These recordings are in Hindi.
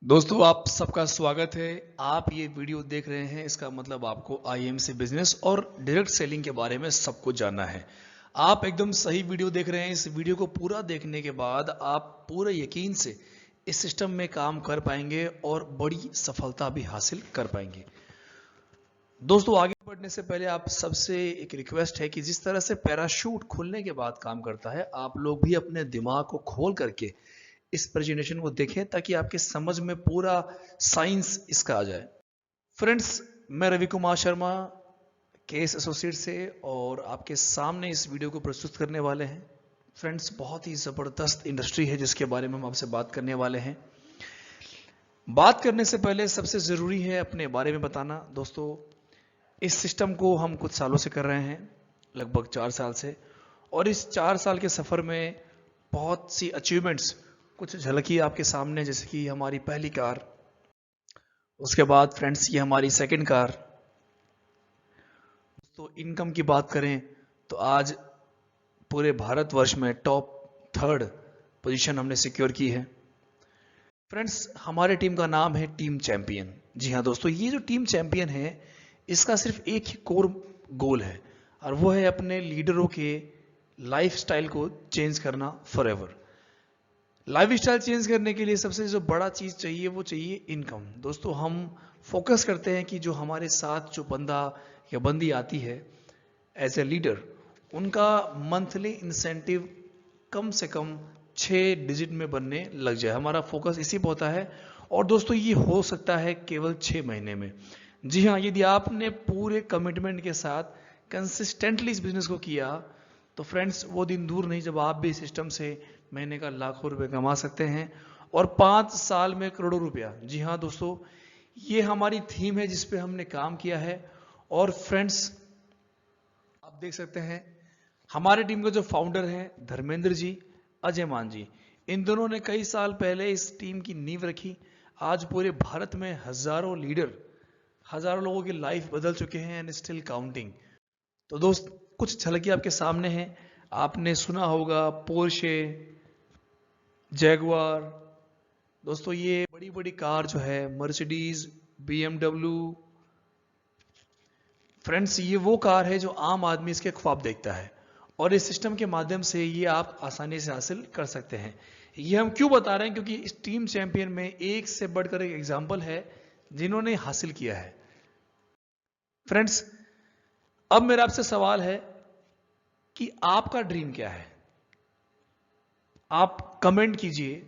दोस्तों आप सबका स्वागत है। आप ये वीडियो देख रहे हैं, इसका मतलब आपको आईएमसी बिजनेस और डायरेक्ट सेलिंग के बारे में सब कुछ जानना है। आप एकदम सही वीडियो देख रहे हैं। इस वीडियो को पूरा देखने के बाद आप पूरे यकीन से इस सिस्टम में काम कर पाएंगे और बड़ी सफलता भी हासिल कर पाएंगे। दोस्तों आगे बढ़ने से पहले आप सबसे एक रिक्वेस्ट है कि जिस तरह से पैराशूट खुलने के बाद काम करता है, आप लोग भी अपने दिमाग को खोल करके इस प्रेजेंटेशन को देखें ताकि आपके समझ में पूरा साइंस इसका आ जाए। फ्रेंड्स, मैं रवि कुमार शर्मा केस एसोसिएट से और आपके सामने इस वीडियो को प्रस्तुत करने वाले हैं। फ्रेंड्स, बहुत ही ज़बरदस्त इंडस्ट्री है जिसके बारे में हम आपसे बात करने वाले हैं। बात करने से पहले सबसे ज़रूरी है अपने बारे में बताना। दोस्तों, इस सिस्टम को हम कुछ सालों से कर रहे हैं, लगभग 4 साल से, और इस 4 साल के सफ़र में बहुत सी अचीवमेंट्स कुछ झलकी आपके सामने, जैसे कि हमारी पहली कार, उसके बाद फ्रेंड्स ये हमारी सेकंड कार। तो इनकम की बात करें तो आज पूरे भारतवर्ष में टॉप 3rd पोजीशन हमने सिक्योर की है। फ्रेंड्स, हमारे टीम का नाम है टीम चैंपियन। जी हाँ दोस्तों, ये जो टीम चैंपियन है इसका सिर्फ एक ही कोर गोल है और वो है अपने लीडरों के लाइफस्टाइल को चेंज करना फॉरएवर। लाइफ स्टाइल चेंज करने के लिए सबसे जो बड़ा चीज़ चाहिए वो चाहिए इनकम। दोस्तों, हम फोकस करते हैं कि जो हमारे साथ जो बंदा या बंदी आती है एज ए लीडर, उनका मंथली इंसेंटिव कम से कम 6 डिजिट में बनने लग जाए। हमारा फोकस इसी पर होता है और दोस्तों ये हो सकता है केवल 6 महीने में। जी हाँ, यदि आपने पूरे कमिटमेंट के साथ कंसिस्टेंटली इस बिजनेस को किया तो फ्रेंड्स वो दिन दूर नहीं जब आप भी सिस्टम से महीने का लाखों रुपए कमा सकते हैं और 5 साल में करोड़ों रुपया। जी हाँ दोस्तों, ये हमारी थीम है जिस पे हमने काम किया है। और फ्रेंड्स, आप देख सकते हैं हमारे टीम के जो फाउंडर हैं धर्मेंद्र जी, अजय मान जी, इन दोनों ने कई साल पहले इस टीम की नींव रखी। आज पूरे भारत में हजारों लीडर, हजारों लोगों की लाइफ बदल चुके हैं एंड स्टिल काउंटिंग। तो दोस्त, कुछ झलकी आपके सामने है। आपने सुना होगा पोर्शे, जैगुआर। दोस्तों, ये बड़ी बड़ी कार जो है, मर्सिडीज, बीएमडब्ल्यू, फ्रेंड्स ये वो कार है जो आम आदमी इसके ख्वाब देखता है और इस सिस्टम के माध्यम से ये आप आसानी से हासिल कर सकते हैं। ये हम क्यों बता रहे हैं? क्योंकि इस टीम चैंपियन में एक से बढ़कर एक एग्जाम्पल है जिन्होंने हासिल किया है। फ्रेंड्स, अब मेरा आपसे सवाल है कि आपका ड्रीम क्या है? आप कमेंट कीजिए,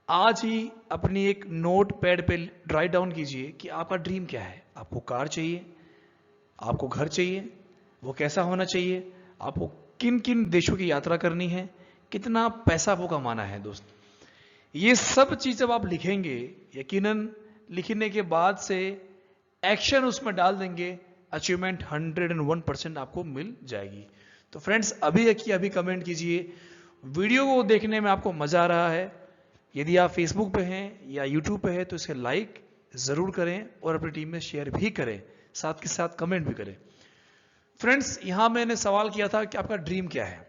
आज ही अपनी एक नोट पैड पे राइट डाउन कीजिए कि आपका ड्रीम क्या है। आपको कार चाहिए, आपको घर चाहिए, वो कैसा होना चाहिए, आपको किन किन देशों की यात्रा करनी है, कितना पैसा आपको कमाना है। दोस्त, ये सब चीज जब आप लिखेंगे, यकीनन लिखने के बाद से एक्शन उसमें डाल देंगे, अचीवमेंट 101% आपको मिल जाएगी। तो फ्रेंड्स, अभी की अभी कमेंट कीजिए। वीडियो को देखने में आपको मजा आ रहा है? यदि आप फेसबुक पे हैं या यूट्यूब पे हैं तो इसे लाइक जरूर करें और अपनी टीम में शेयर भी करें, साथ के साथ कमेंट भी करें। फ्रेंड्स, यहां मैंने सवाल किया था कि आपका ड्रीम क्या है,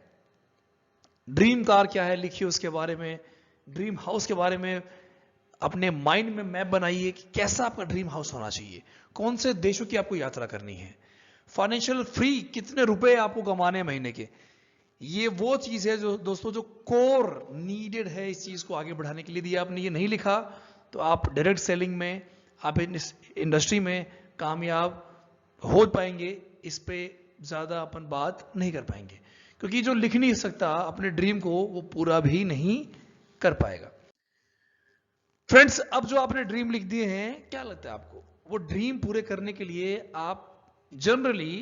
ड्रीम कार क्या है, लिखिए उसके बारे में। ड्रीम हाउस के बारे में अपने माइंड में मैप बनाइए कि कैसा आपका ड्रीम हाउस होना चाहिए, कौन से देशों की आपको यात्रा करनी है, फाइनेंशियल फ्री कितने रुपए आपको कमाने हैं महीने के। ये वो चीज है जो दोस्तों जो कोर नीडेड है इस चीज को आगे बढ़ाने के लिए। यदि आपने ये नहीं लिखा तो आप डायरेक्ट सेलिंग में, आप इस इंडस्ट्री में कामयाब हो पाएंगे, इस पे ज्यादा अपन बात नहीं कर पाएंगे, क्योंकि जो लिख नहीं सकता अपने ड्रीम को वो पूरा भी नहीं कर पाएगा। फ्रेंड्स, अब जो आपने ड्रीम लिख दिए हैं, क्या लगता है आपको वो ड्रीम पूरे करने के लिए आप जनरली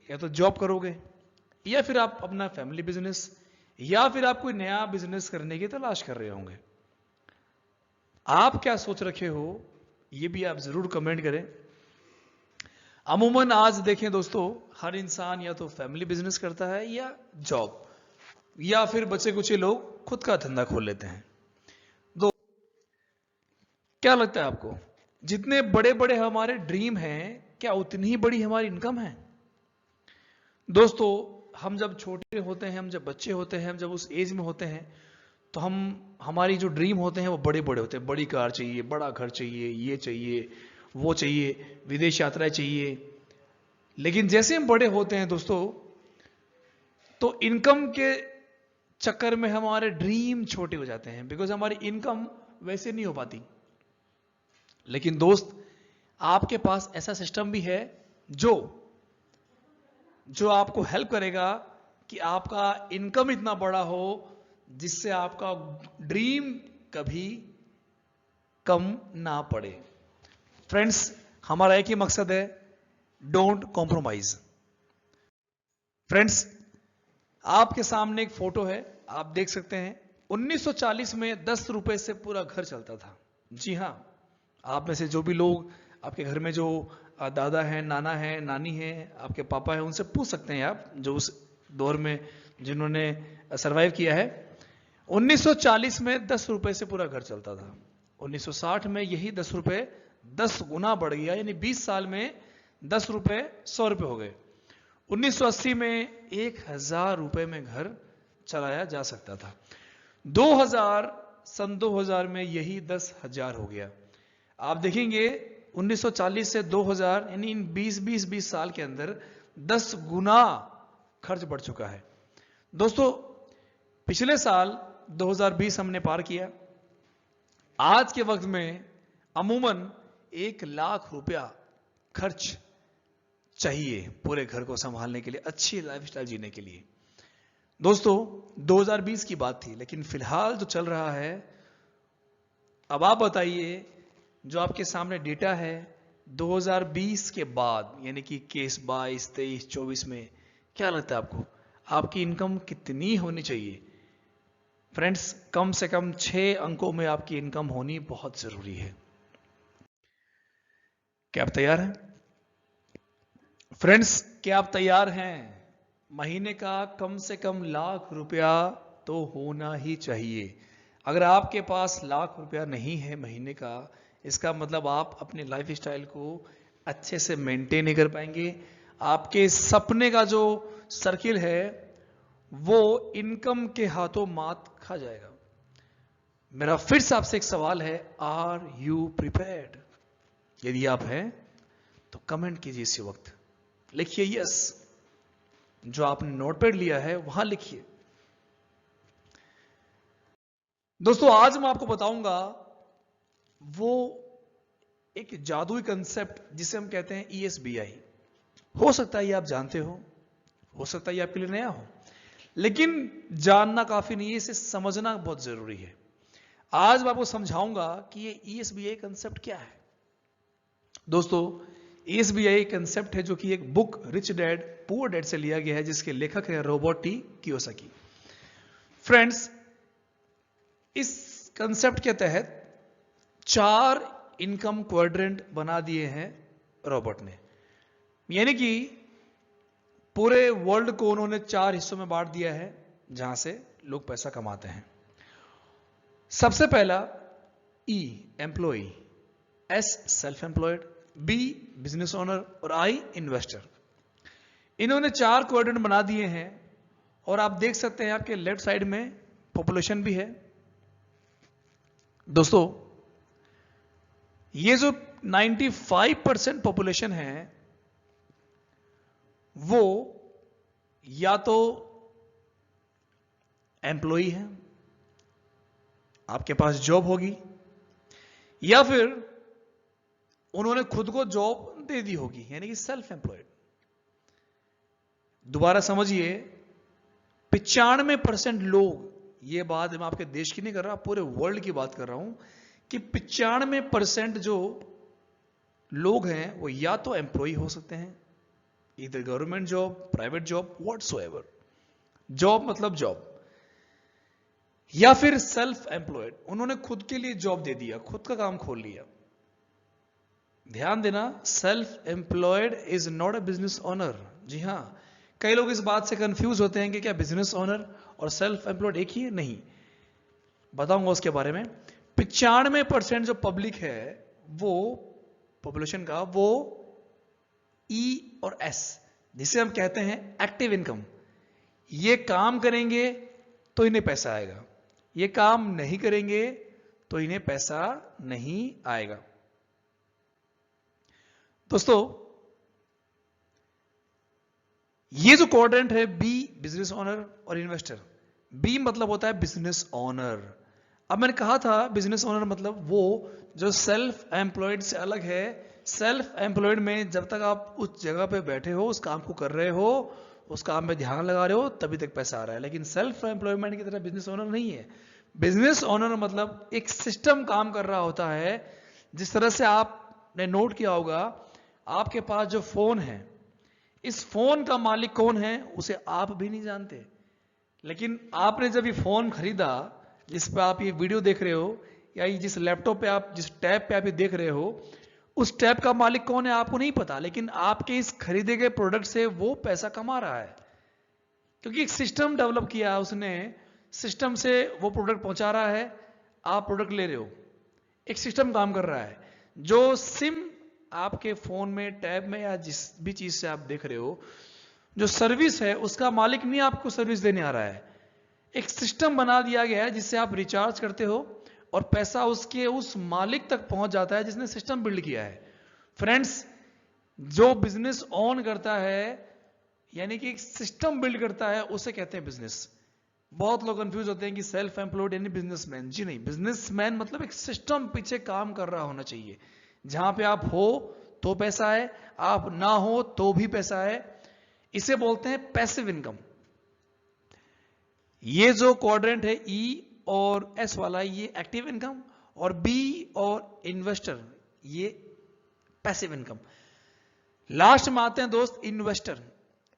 या तो जॉब करोगे, या फिर आप अपना फैमिली बिजनेस, या फिर आप कोई नया बिजनेस करने की तलाश कर रहे होंगे? आप क्या सोच रखे हो ये भी आप जरूर कमेंट करें। अमूमन आज देखें दोस्तों, हर इंसान या तो फैमिली बिजनेस करता है या जॉब, या फिर बच्चे कुछ लोग खुद का धंधा खोल लेते हैं। दो, क्या लगता है आपको, जितने बड़े बड़े हमारे ड्रीम हैं क्या उतनी ही बड़ी हमारी इनकम है? दोस्तों, हम जब छोटे होते हैं, हम जब बच्चे होते हैं, हम जब उस एज में होते हैं तो हमारी जो ड्रीम होते हैं वो बड़े बड़े होते हैं, बड़ी कार चाहिए, बड़ा घर चाहिए, ये चाहिए, वो चाहिए, विदेश यात्रा चाहिए। लेकिन जैसे हम बड़े होते हैं दोस्तों, तो इनकम के चक्कर में हमारे ड्रीम छोटे हो जाते हैं, बिकॉज हमारी इनकम वैसे नहीं हो पाती। लेकिन दोस्त, आपके पास ऐसा सिस्टम भी है जो आपको हेल्प करेगा कि आपका इनकम इतना बड़ा हो जिससे आपका ड्रीम कभी कम ना पड़े। फ्रेंड्स, हमारा एक ही मकसद है, डोंट कॉम्प्रोमाइज। फ्रेंड्स, आपके सामने एक फोटो है, आप देख सकते हैं 1940 में 10 रुपए से पूरा घर चलता था। जी हां, आप में से जो भी लोग आपके घर में जो दादा हैं, नाना हैं, नानी हैं, आपके पापा हैं, उनसे पूछ सकते हैं आप, जो उस दौर में जिन्होंने सरवाइव किया है। 1940 में 10 रुपए से पूरा घर चलता था। 1960 में यही 10 रुपए 10 गुना बढ़ गया, यानी 20 साल में 10 रुपए 100 रुपए हो गए। 1980 में 1000 रुपए में घर चलाया जा सकता था। सन 2000 में यही 10,000 हो गया। आप देखेंगे 1940 से 2000, यानी इन 20 साल के अंदर 10 गुना खर्च बढ़ चुका है। दोस्तों, पिछले साल 2020 हमने पार किया। आज के वक्त में अमूमन 1 लाख रुपया खर्च चाहिए पूरे घर को संभालने के लिए, अच्छी लाइफस्टाइल जीने के लिए। दोस्तों, 2020 की बात थी, लेकिन फिलहाल जो चल रहा है, अब आप बताइए, जो आपके सामने डेटा है 2020 के बाद, यानी कि केस 22, 23, 24 में, क्या लगता है आपको आपकी इनकम कितनी होनी चाहिए? फ्रेंड्स, कम से कम 6 अंकों में आपकी इनकम होनी बहुत जरूरी है। क्या आप तैयार हैं? फ्रेंड्स, क्या आप तैयार हैं? महीने का कम से कम लाख रुपया तो होना ही चाहिए। अगर आपके पास लाख रुपया नहीं है महीने का, इसका मतलब आप अपने लाइफ स्टाइल को अच्छे से मेंटेन नहीं कर पाएंगे। आपके सपने का जो सर्किल है वो इनकम के हाथों मात खा जाएगा। मेरा फिर से आपसे एक सवाल है, आर यू प्रिपेयर्ड? यदि आप हैं तो कमेंट कीजिए इसी वक्त, लिखिए यस। जो आपने नोटपैड लिया है वहां लिखिए। दोस्तों, आज मैं आपको बताऊंगा वो एक जादुई कंसेप्ट जिसे हम कहते हैं ESBI। हो सकता है ये आप जानते हो सकता है ये आपके लिए नया हो, लेकिन जानना काफी नहीं है, इसे समझना बहुत जरूरी है। आज मैं आपको समझाऊंगा कि ये ESBI कंसेप्ट क्या है। दोस्तों, ESBI कंसेप्ट है जो कि एक book rich dad poor dad से लिया गया है, जिसके लेखक है रॉबर्ट टी कियोसाकी। फ्रेंड्स, इस कंसेप्ट के तहत 4 इनकम क्वाड्रेंट बना दिए हैं रॉबर्ट ने, यानी कि पूरे वर्ल्ड को उन्होंने 4 हिस्सों में बांट दिया है जहां से लोग पैसा कमाते हैं। सबसे पहला E employ, S self employed, B business owner और I इन्वेस्टर। इन्होंने 4 क्वाड्रेंट बना दिए हैं और आप देख सकते हैं आपके लेफ्ट साइड में पॉपुलेशन भी है। दोस्तों, ये जो 95% पॉपुलेशन है वो या तो एम्प्लॉई है, आपके पास जॉब होगी, या फिर उन्होंने खुद को जॉब दे दी होगी, यानी कि सेल्फ एम्प्लॉयड। दोबारा समझिए, 95% लोग, ये बात मैं आपके देश की नहीं कर रहा, पूरे वर्ल्ड की बात कर रहा हूं, कि 95% जो लोग हैं वो या तो एम्प्लॉय हो सकते हैं, इधर government job, private job, whatsoever, job मतलब जॉब, या फिर सेल्फ एम्प्लॉयड, उन्होंने खुद के लिए जॉब दे दिया, खुद का काम खोल लिया। ध्यान देना, self employed is not a business owner. जी हां, कई लोग इस बात से कंफ्यूज होते हैं कि क्या बिजनेस ओनर और सेल्फ एम्प्लॉयड एक ही है? नहीं, बताऊंगा उसके बारे में। 95% जो पब्लिक है वो पॉपुलेशन का, वो E और S, जिसे हम कहते हैं एक्टिव इनकम, ये काम करेंगे तो इन्हें पैसा आएगा, ये काम नहीं करेंगे तो इन्हें पैसा नहीं आएगा। दोस्तों, ये जो क्वाड्रेंट है बी, बिजनेस ओनर और इन्वेस्टर। बी मतलब होता है बिजनेस ओनर। अब मैंने कहा था बिजनेस ओनर मतलब वो जो सेल्फ एम्प्लॉयड से अलग है। सेल्फ एम्प्लॉयड में जब तक आप उस जगह पे बैठे हो, उस काम को कर रहे हो, उस काम में ध्यान लगा रहे हो, तभी तक पैसा आ रहा है। लेकिन सेल्फ एम्प्लॉयमेंट की तरह बिजनेस ओनर नहीं है। बिजनेस ओनर मतलब एक सिस्टम काम कर रहा होता है। जिस तरह से आपने नोट किया होगा, आपके पास जो फोन है, इस फोन का मालिक कौन है उसे आप भी नहीं जानते। लेकिन आपने जब ये फोन खरीदा, जिस पे आप ये वीडियो देख रहे हो, या जिस लैपटॉप पे आप, जिस टैब पे आप ये देख रहे हो, उस टैब का मालिक कौन है आपको नहीं पता। लेकिन आपके इस खरीदे गए प्रोडक्ट से वो पैसा कमा रहा है, क्योंकि एक सिस्टम डेवलप किया उसने। सिस्टम से वो प्रोडक्ट पहुंचा रहा है, आप प्रोडक्ट ले रहे हो। एक सिस्टम काम कर रहा है। जो सिम आपके फोन में, टैब में, या जिस भी चीज से आप देख रहे हो, जो सर्विस है उसका मालिक नहीं आपको सर्विस देने आ रहा है। एक सिस्टम बना दिया गया है जिससे आप रिचार्ज करते हो और पैसा उसके उस मालिक तक पहुंच जाता है जिसने सिस्टम बिल्ड किया है। फ्रेंड्स, जो बिजनेस ऑन करता है, यानी कि एक सिस्टम बिल्ड करता है, उसे कहते हैं बिजनेस। बहुत लोग कंफ्यूज होते हैं कि सेल्फ एम्प्लॉयड यानी बिजनेसमैन। जी नहीं, बिजनेसमैन मतलब एक सिस्टम पीछे काम कर रहा होना चाहिए। जहां पे आप हो तो पैसा है, आप ना हो तो भी पैसा है। इसे बोलते हैं पैसिव इनकम। ये जो क्वाड्रेंट है ई और एस वाला, ये एक्टिव इनकम, और बी और इन्वेस्टर ये पैसिव इनकम। लास्ट में आते हैं दोस्त इन्वेस्टर।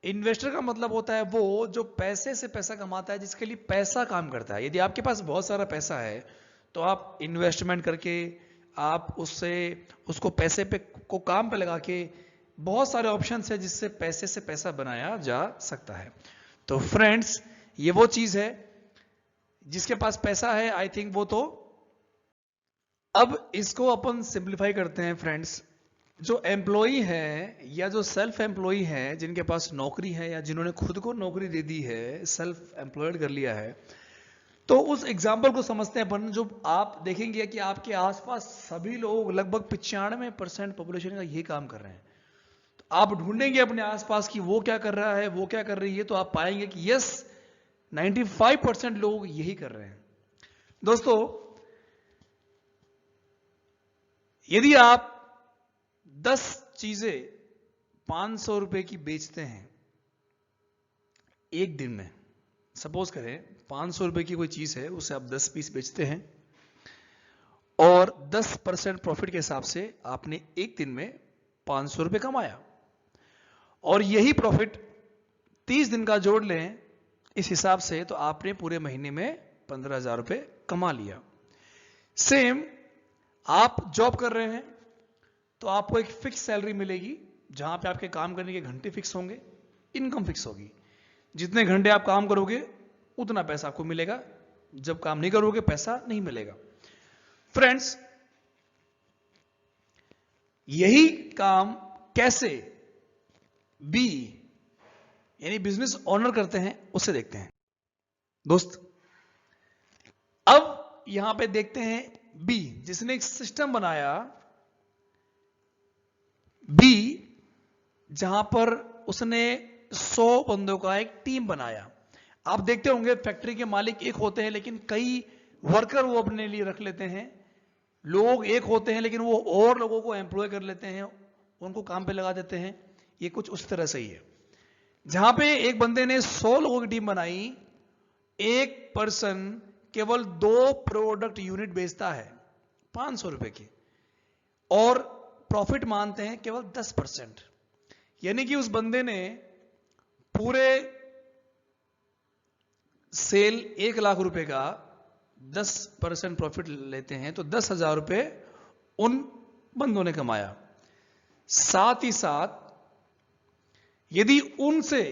इन्वेस्टर का मतलब होता है वो जो पैसे से पैसा कमाता है, जिसके लिए पैसा काम करता है। यदि आपके पास बहुत सारा पैसा है तो आप इन्वेस्टमेंट करके, आप उसको पैसे पे को काम पे लगा के, बहुत सारे ऑप्शन है जिससे पैसे से पैसा बनाया जा सकता है। तो फ्रेंड्स, ये वो चीज है जिसके पास पैसा है, आई थिंक वो तो। अब इसको अपन सिंप्लीफाई करते हैं फ्रेंड्स। जो एम्प्लॉई है या जो सेल्फ एम्प्लॉई है, जिनके पास नौकरी है या जिन्होंने खुद को नौकरी दे दी है, सेल्फ एम्प्लॉयड कर लिया है, तो उस एग्जाम्पल को समझते हैं अपन। जो आप देखेंगे कि आपके आसपास सभी लोग, लगभग 95% पॉपुलेशन का यही काम कर रहे हैं। तो आप ढूंढेंगे अपने आसपास कि वो क्या कर रहा है, वो क्या कर रही है, तो आप पाएंगे कि यस, 95% लोग यही कर रहे हैं। दोस्तों, यदि आप 10 चीजें 500 रुपए की बेचते हैं एक दिन में, सपोज करें 500 रुपए की कोई चीज है, उसे आप 10 पीस बेचते हैं, और 10% प्रॉफिट के हिसाब से आपने एक दिन में 500 रुपए कमाया, और यही प्रॉफिट 30 दिन का जोड़ लें इस हिसाब से, तो आपने पूरे महीने में 15,000 रुपए कमा लिया। सेम, आप जॉब कर रहे हैं तो आपको एक फिक्स सैलरी मिलेगी, जहां पे आपके काम करने के घंटे फिक्स होंगे, इनकम फिक्स होगी। जितने घंटे आप काम करोगे उतना पैसा आपको मिलेगा, जब काम नहीं करोगे पैसा नहीं मिलेगा। फ्रेंड्स, यही काम कैसे बी यानी बिजनेस ओनर करते हैं, उसे देखते हैं दोस्त। अब यहां पे देखते हैं बी, जिसने एक सिस्टम बनाया। बी, जहां पर उसने 100 बंदों का एक टीम बनाया। आप देखते होंगे फैक्ट्री के मालिक एक होते हैं, लेकिन कई वर्कर वो अपने लिए रख लेते हैं। लोग एक होते हैं, लेकिन वो और लोगों को एम्प्लॉय कर लेते हैं, उनको काम पे लगा देते हैं। ये कुछ उस तरह से ही है। जहां पे एक बंदे ने 100 लोगों की टीम बनाई, एक पर्सन केवल 2 प्रोडक्ट यूनिट बेचता है 500 रुपए की, और प्रॉफिट मानते हैं केवल 10%। यानी कि उस बंदे ने पूरे सेल 1 लाख रुपए का 10% प्रॉफिट लेते हैं, तो 10,000 रुपए उन बंदों ने कमाया। साथ ही साथ यदि उनसे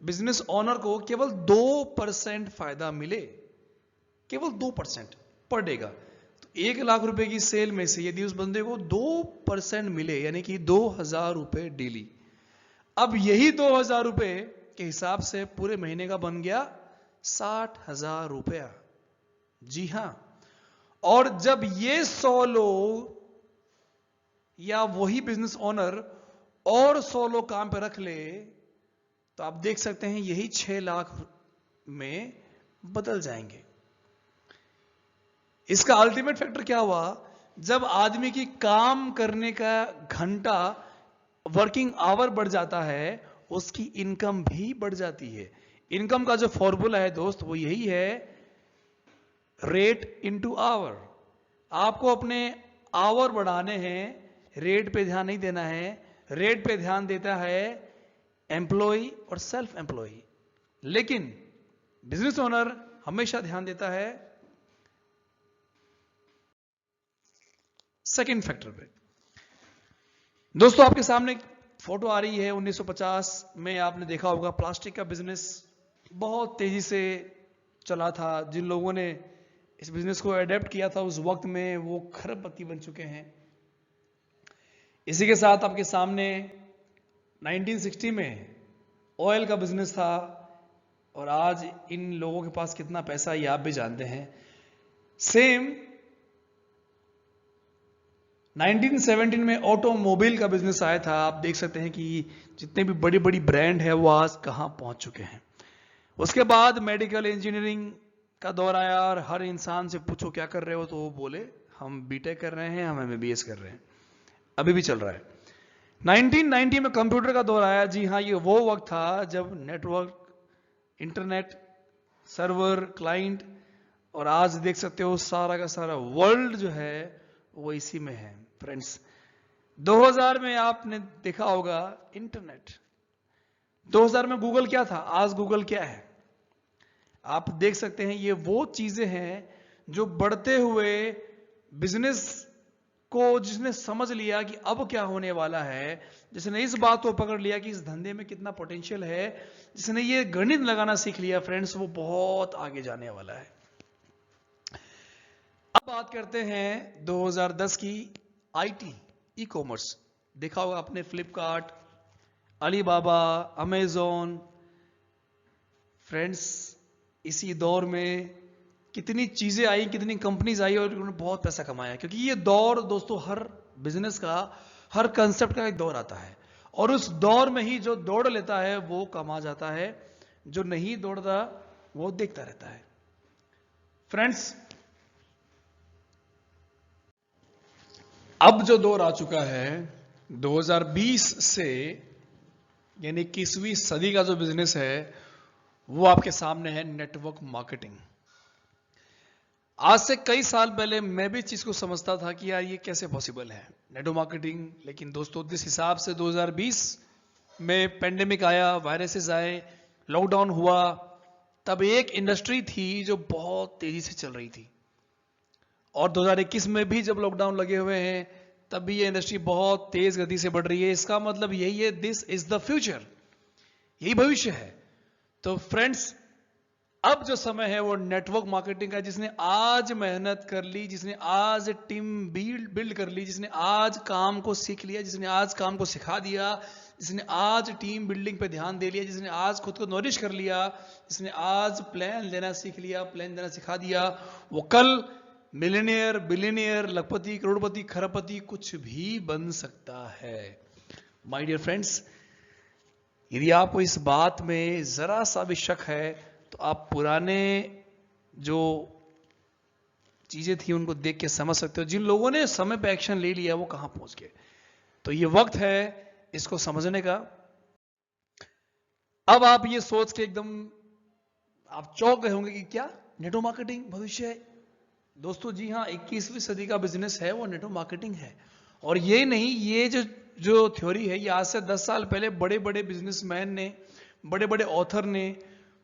बिजनेस ओनर को केवल 2% फायदा मिले, केवल 2% पर डे का, तो 1 लाख रुपए की सेल में से यदि उस बंदे को 2% मिले, यानी कि 2,000 रुपए डेली। अब यही 2,000 रुपए के हिसाब से पूरे महीने का बन गया 60,000 रुपया। जी हां, और जब ये 100 लोग या वही बिजनेस ओनर और 100 लोग काम पे रख ले, तो आप देख सकते हैं यही 6 लाख में बदल जाएंगे। इसका अल्टीमेट फैक्टर क्या हुआ? जब आदमी की काम करने का घंटा, वर्किंग आवर बढ़ जाता है, उसकी इनकम भी बढ़ जाती है। इनकम का जो फॉर्मूला है दोस्त, वो यही है, रेट इनटू आवर। आपको अपने आवर बढ़ाने हैं, रेट पे ध्यान नहीं देना है। रेट पे ध्यान देता है एम्प्लॉय और सेल्फ एम्प्लॉय, लेकिन बिजनेस ओनर हमेशा ध्यान देता है सेकंड फैक्टर पे। दोस्तों, आपके सामने एक फोटो आ रही है 1950 में। आपने देखा होगा प्लास्टिक का बिजनेस बहुत तेजी से चला था। जिन लोगों ने इस बिजनेस को अडेप्ट किया था उस वक्त में, वो खरबपति बन चुके हैं। इसी के साथ आपके सामने 1960 में ऑयल का बिजनेस था, और आज इन लोगों के पास कितना पैसा ये आप भी जानते हैं। सेम 1917 में ऑटोमोबाइल का बिजनेस आया था। आप देख सकते हैं कि जितने भी बड़ी बड़ी ब्रांड है वो आज कहां पहुंच चुके हैं। उसके बाद मेडिकल इंजीनियरिंग का दौर आया, और हर इंसान से पूछो क्या कर रहे हो, तो वो बोले हम बीटेक कर रहे हैं, हम एमबीबीएस कर रहे हैं। अभी भी चल रहा है। 1990 में कंप्यूटर का दौर आया। जी हाँ, ये वो वक्त था जब नेटवर्क, इंटरनेट, सर्वर, क्लाइंट, और आज देख सकते हो सारा का सारा वर्ल्ड जो है वो इसी में है। फ्रेंड्स, 2000 में आपने देखा होगा इंटरनेट। 2000 में गूगल क्या था, आज गूगल क्या है। आप देख सकते हैं ये वो चीजें हैं जो बढ़ते हुए बिजनेस को, जिसने समझ लिया कि अब क्या होने वाला है, जिसने इस बात को पकड़ लिया कि इस धंधे में कितना पोटेंशियल है, जिसने ये गणित लगाना सीख लिया फ्रेंड्स, वो बहुत आगे जाने वाला है। अब बात करते हैं 2010 की। आईटी, ई कॉमर्स देखा होगा आपने, फ्लिपकार्ट, अलीबाबा, अमेजोन। फ्रेंड्स, इसी दौर में कितनी चीजें आई, कितनी कंपनीज आई, और उन्होंने बहुत पैसा कमाया। क्योंकि ये दौर दोस्तों, हर बिजनेस का, हर कंसेप्ट का एक दौर आता है, और उस दौर में ही जो दौड़ लेता है वो कमा जाता है, जो नहीं दौड़ता वो देखता रहता है। फ्रेंड्स, अब जो दौर आ चुका है 2020 से, यानी 21वीं सदी का जो बिजनेस है वो आपके सामने है, नेटवर्क मार्केटिंग। आज से कई साल पहले मैं भी इस चीज को समझता था कि यार ये कैसे पॉसिबल है, नेटवर्क मार्केटिंग। लेकिन दोस्तों, जिस हिसाब से 2020 में पेंडेमिक आया, वायरसेस आए, लॉकडाउन हुआ, तब एक इंडस्ट्री थी जो बहुत तेजी से चल रही थी, और 2021 में भी जब लॉकडाउन लगे हुए हैं तब भी ये इंडस्ट्री बहुत तेज गति से बढ़ रही है। इसका मतलब यही है, दिस इज द फ्यूचर, यही भविष्य है। तो फ्रेंड्स, अब जो समय है वो नेटवर्क मार्केटिंग का। जिसने आज मेहनत कर ली, जिसने आज टीम बिल्ड कर ली, जिसने आज काम को सीख लिया, जिसने आज काम को सिखा दिया, जिसने आज टीम बिल्डिंग पे ध्यान दे लिया, जिसने आज खुद को नॉरिश कर लिया, जिसने आज प्लान देना सीख लिया, प्लान देना सिखा दिया, वो कल मिलियनियर, बिलियनियर, लखपति, करोड़पति, खरबपति कुछ भी बन सकता है। माय डियर फ्रेंड्स, यदि आपको इस बात में जरा सा भी शक है तो आप पुराने जो चीजें थी उनको देख के समझ सकते हो। जिन लोगों ने समय पे एक्शन ले लिया वो कहां पहुंच गए। तो ये वक्त है इसको समझने का। अब आप ये सोच के एकदम आप चौंक गए होंगे कि क्या नेटवर्क मार्केटिंग भविष्य है। दोस्तों जी हां, 21वीं सदी का बिजनेस है वो नेटवर्क मार्केटिंग है। और ये नहीं, ये जो थ्योरी है ये आज से 10 साल पहले बड़े बड़े बिजनेसमैन ने, बड़े बड़े ऑथर ने,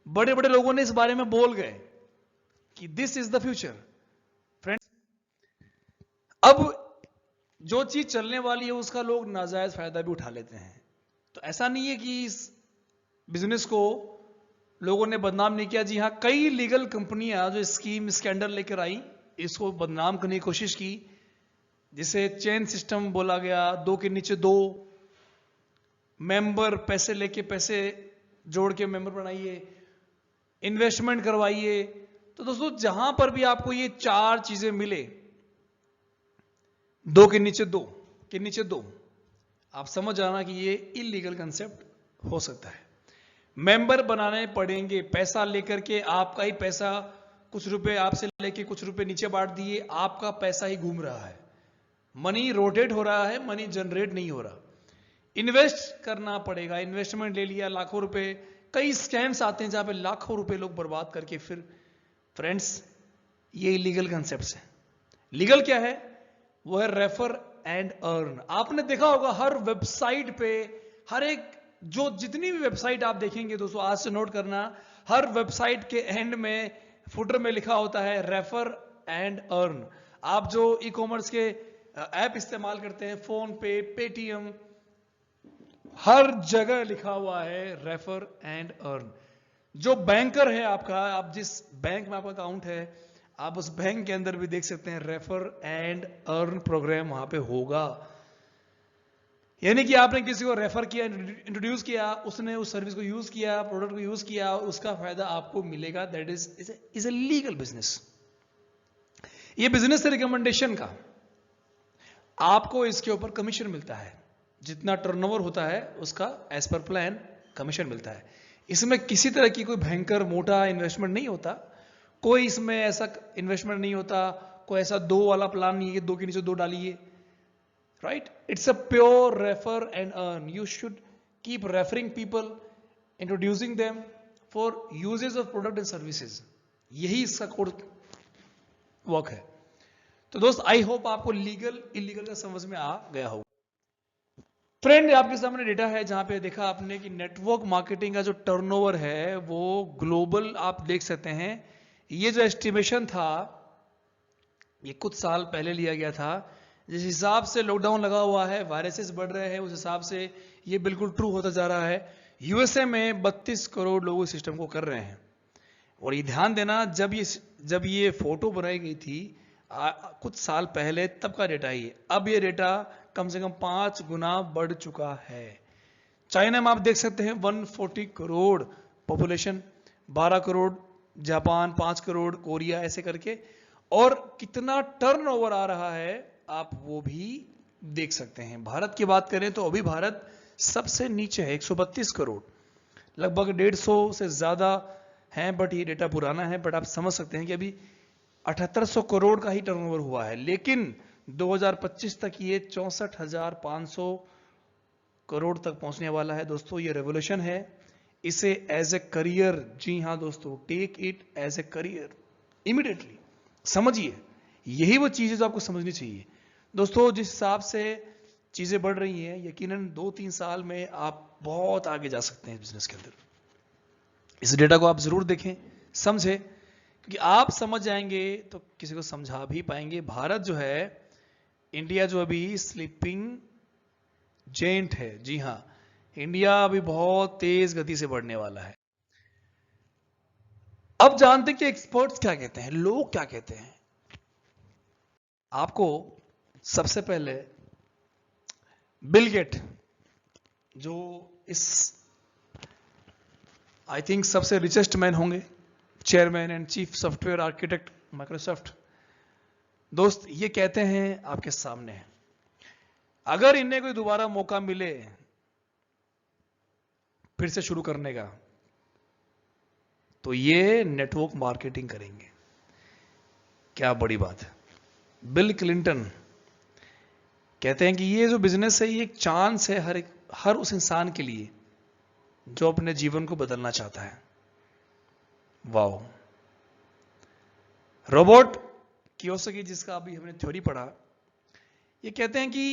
बड़े बड़े लोगों ने इस बारे में बोल गए कि this is the future. Friends, अब जो चीज चलने वाली है उसका लोग नाजायज फायदा भी उठा लेते हैं। तो ऐसा नहीं है कि इस बिजनेस को लोगों ने बदनाम नहीं किया। जी हां, कई लीगल कंपनियां जो स्कीम स्कैंडल लेकर आई, इसको बदनाम करने की कोशिश की, जिसे चेन सिस्टम बोला गया, 2 के नीचे 2, मेंबर पैसे लेके पैसे जोड़ के मेंबर बनाइए, इन्वेस्टमेंट करवाइए। तो दोस्तों जहां पर भी आपको ये चार चीजें मिले, दो के नीचे दो के नीचे दो, आप समझ जाना कि ये इलीगल कंसेप्ट हो सकता है। मेंबर बनाने पड़ेंगे, पैसा लेकर के, आपका ही पैसा, कुछ रुपए आपसे लेके कुछ रुपए नीचे बांट दिए, आपका पैसा ही घूम रहा है, मनी रोटेट हो रहा है, मनी जनरेट नहीं हो रहा। इन्वेस्ट करना पड़ेगा, इन्वेस्टमेंट ले लिया लाखों रुपए, कई स्कैम्स आते हैं जहां पे लाखों रुपए लोग बर्बाद करके फिर, फ्रेंड्स ये इलीगल कंसेप्ट है। लीगल क्या है? वो है रेफर एंड अर्न। आपने देखा होगा हर वेबसाइट पे, हर एक, जो जितनी भी वेबसाइट आप देखेंगे दोस्तों, आज से नोट करना, हर वेबसाइट के एंड में फुटर में लिखा होता है रेफर एंड अर्न। आप जो ई कॉमर्स के ऐप इस्तेमाल करते हैं, फोन पे, पेटीएम, हर जगह लिखा हुआ है रेफर एंड अर्न। जो बैंकर है आपका, आप जिस बैंक में आपका अकाउंट है, आप उस बैंक के अंदर भी देख सकते हैं रेफर एंड अर्न प्रोग्राम वहां पे होगा। यानी कि आपने किसी को रेफर किया, इंट्रोड्यूस किया, उसने उस सर्विस को यूज किया, प्रोडक्ट को यूज किया, उसका फायदा आपको मिलेगा। That is a legal business. ये बिजनेस रिकमेंडेशन का, आपको इसके ऊपर कमीशन मिलता है, जितना टर्नओवर होता है उसका एज पर प्लान कमीशन मिलता है। इसमें किसी तरह की कोई भयंकर मोटा इन्वेस्टमेंट नहीं होता, कोई इसमें ऐसा इन्वेस्टमेंट नहीं होता, कोई ऐसा दो वाला प्लान नहीं है कि दो के नीचे दो डालिए, right? It's a pure refer and earn. You should keep referring people, introducing them for uses of product and services, यही इसका कोड वर्क है। तो दोस्त आई होप आपको लीगल इलीगल का समझ में आ गया होगा। फ्रेंड आपके सामने डेटा है जहां पे देखा आपने कि नेटवर्क मार्केटिंग का जो टर्नओवर है वो ग्लोबल आप देख सकते हैं। ये जो एस्टिमेशन था ये कुछ साल पहले लिया गया था। जिस हिसाब से लॉकडाउन लगा हुआ है, वायरसेस बढ़ रहे हैं, उस हिसाब से ये बिल्कुल ट्रू होता जा रहा है। यूएसए में 32 करोड़ लोग इस सिस्टम को कर रहे हैं। और ये ध्यान देना, जब ये फोटो बनाई गई थी कुछ साल पहले, तब का डेटा ही है। अब ये डेटा कम से कम 5 गुना बढ़ चुका है। चाइना में आप देख सकते हैं 140 crore population, 12 crore Japan, 5 crore Korea, ऐसे करके, और कितना टर्नओवर आ रहा है आप वो भी देख सकते हैं। भारत की बात करें तो अभी भारत सबसे नीचे है, 132 करोड़, लगभग 150 से ज्यादा है, बट ये डेटा पुराना है। बट आप समझ सकते हैं कि अभी 7800 करोड़ का ही टर्नओवर हुआ है, लेकिन 2025 तक ये 64,500 करोड़ तक पहुंचने वाला है। दोस्तों ये रेवोल्यूशन है, इसे एज ए करियर, जी हां दोस्तों, take it as a career immediately, समझिए। यही वो चीजें जो आपको समझनी चाहिए दोस्तों। जिस हिसाब से चीजें बढ़ रही हैं, यकीनन 2-3 साल में आप बहुत आगे जा सकते हैं बिजनेस के अंदर। इस डेटा को आप जरूर देखें, समझें, क्योंकि आप समझ जाएंगे तो किसी को समझा भी पाएंगे। भारत जो है, इंडिया जो अभी स्लीपिंग जेंट है, जी हां, इंडिया अभी बहुत तेज गति से बढ़ने वाला है। अब जानते हैं कि एक्सपर्ट्स क्या कहते हैं, लोग क्या कहते हैं। आपको सबसे पहले बिल गेट, जो इस आई थिंक सबसे रिचेस्ट मैन होंगे, chairman and chief software architect Microsoft, दोस्त ये कहते हैं आपके सामने है, अगर इन्हें कोई दोबारा मौका मिले फिर से शुरू करने का, तो ये नेटवर्क मार्केटिंग करेंगे। क्या बड़ी बात है। बिल क्लिंटन कहते हैं कि ये जो बिजनेस है ये एक चांस है हर उस इंसान के लिए जो अपने जीवन को बदलना चाहता है। वाओ। रोबोट कियोसाकी, जिसका अभी हमने थ्योरी पढ़ा, ये कहते हैं कि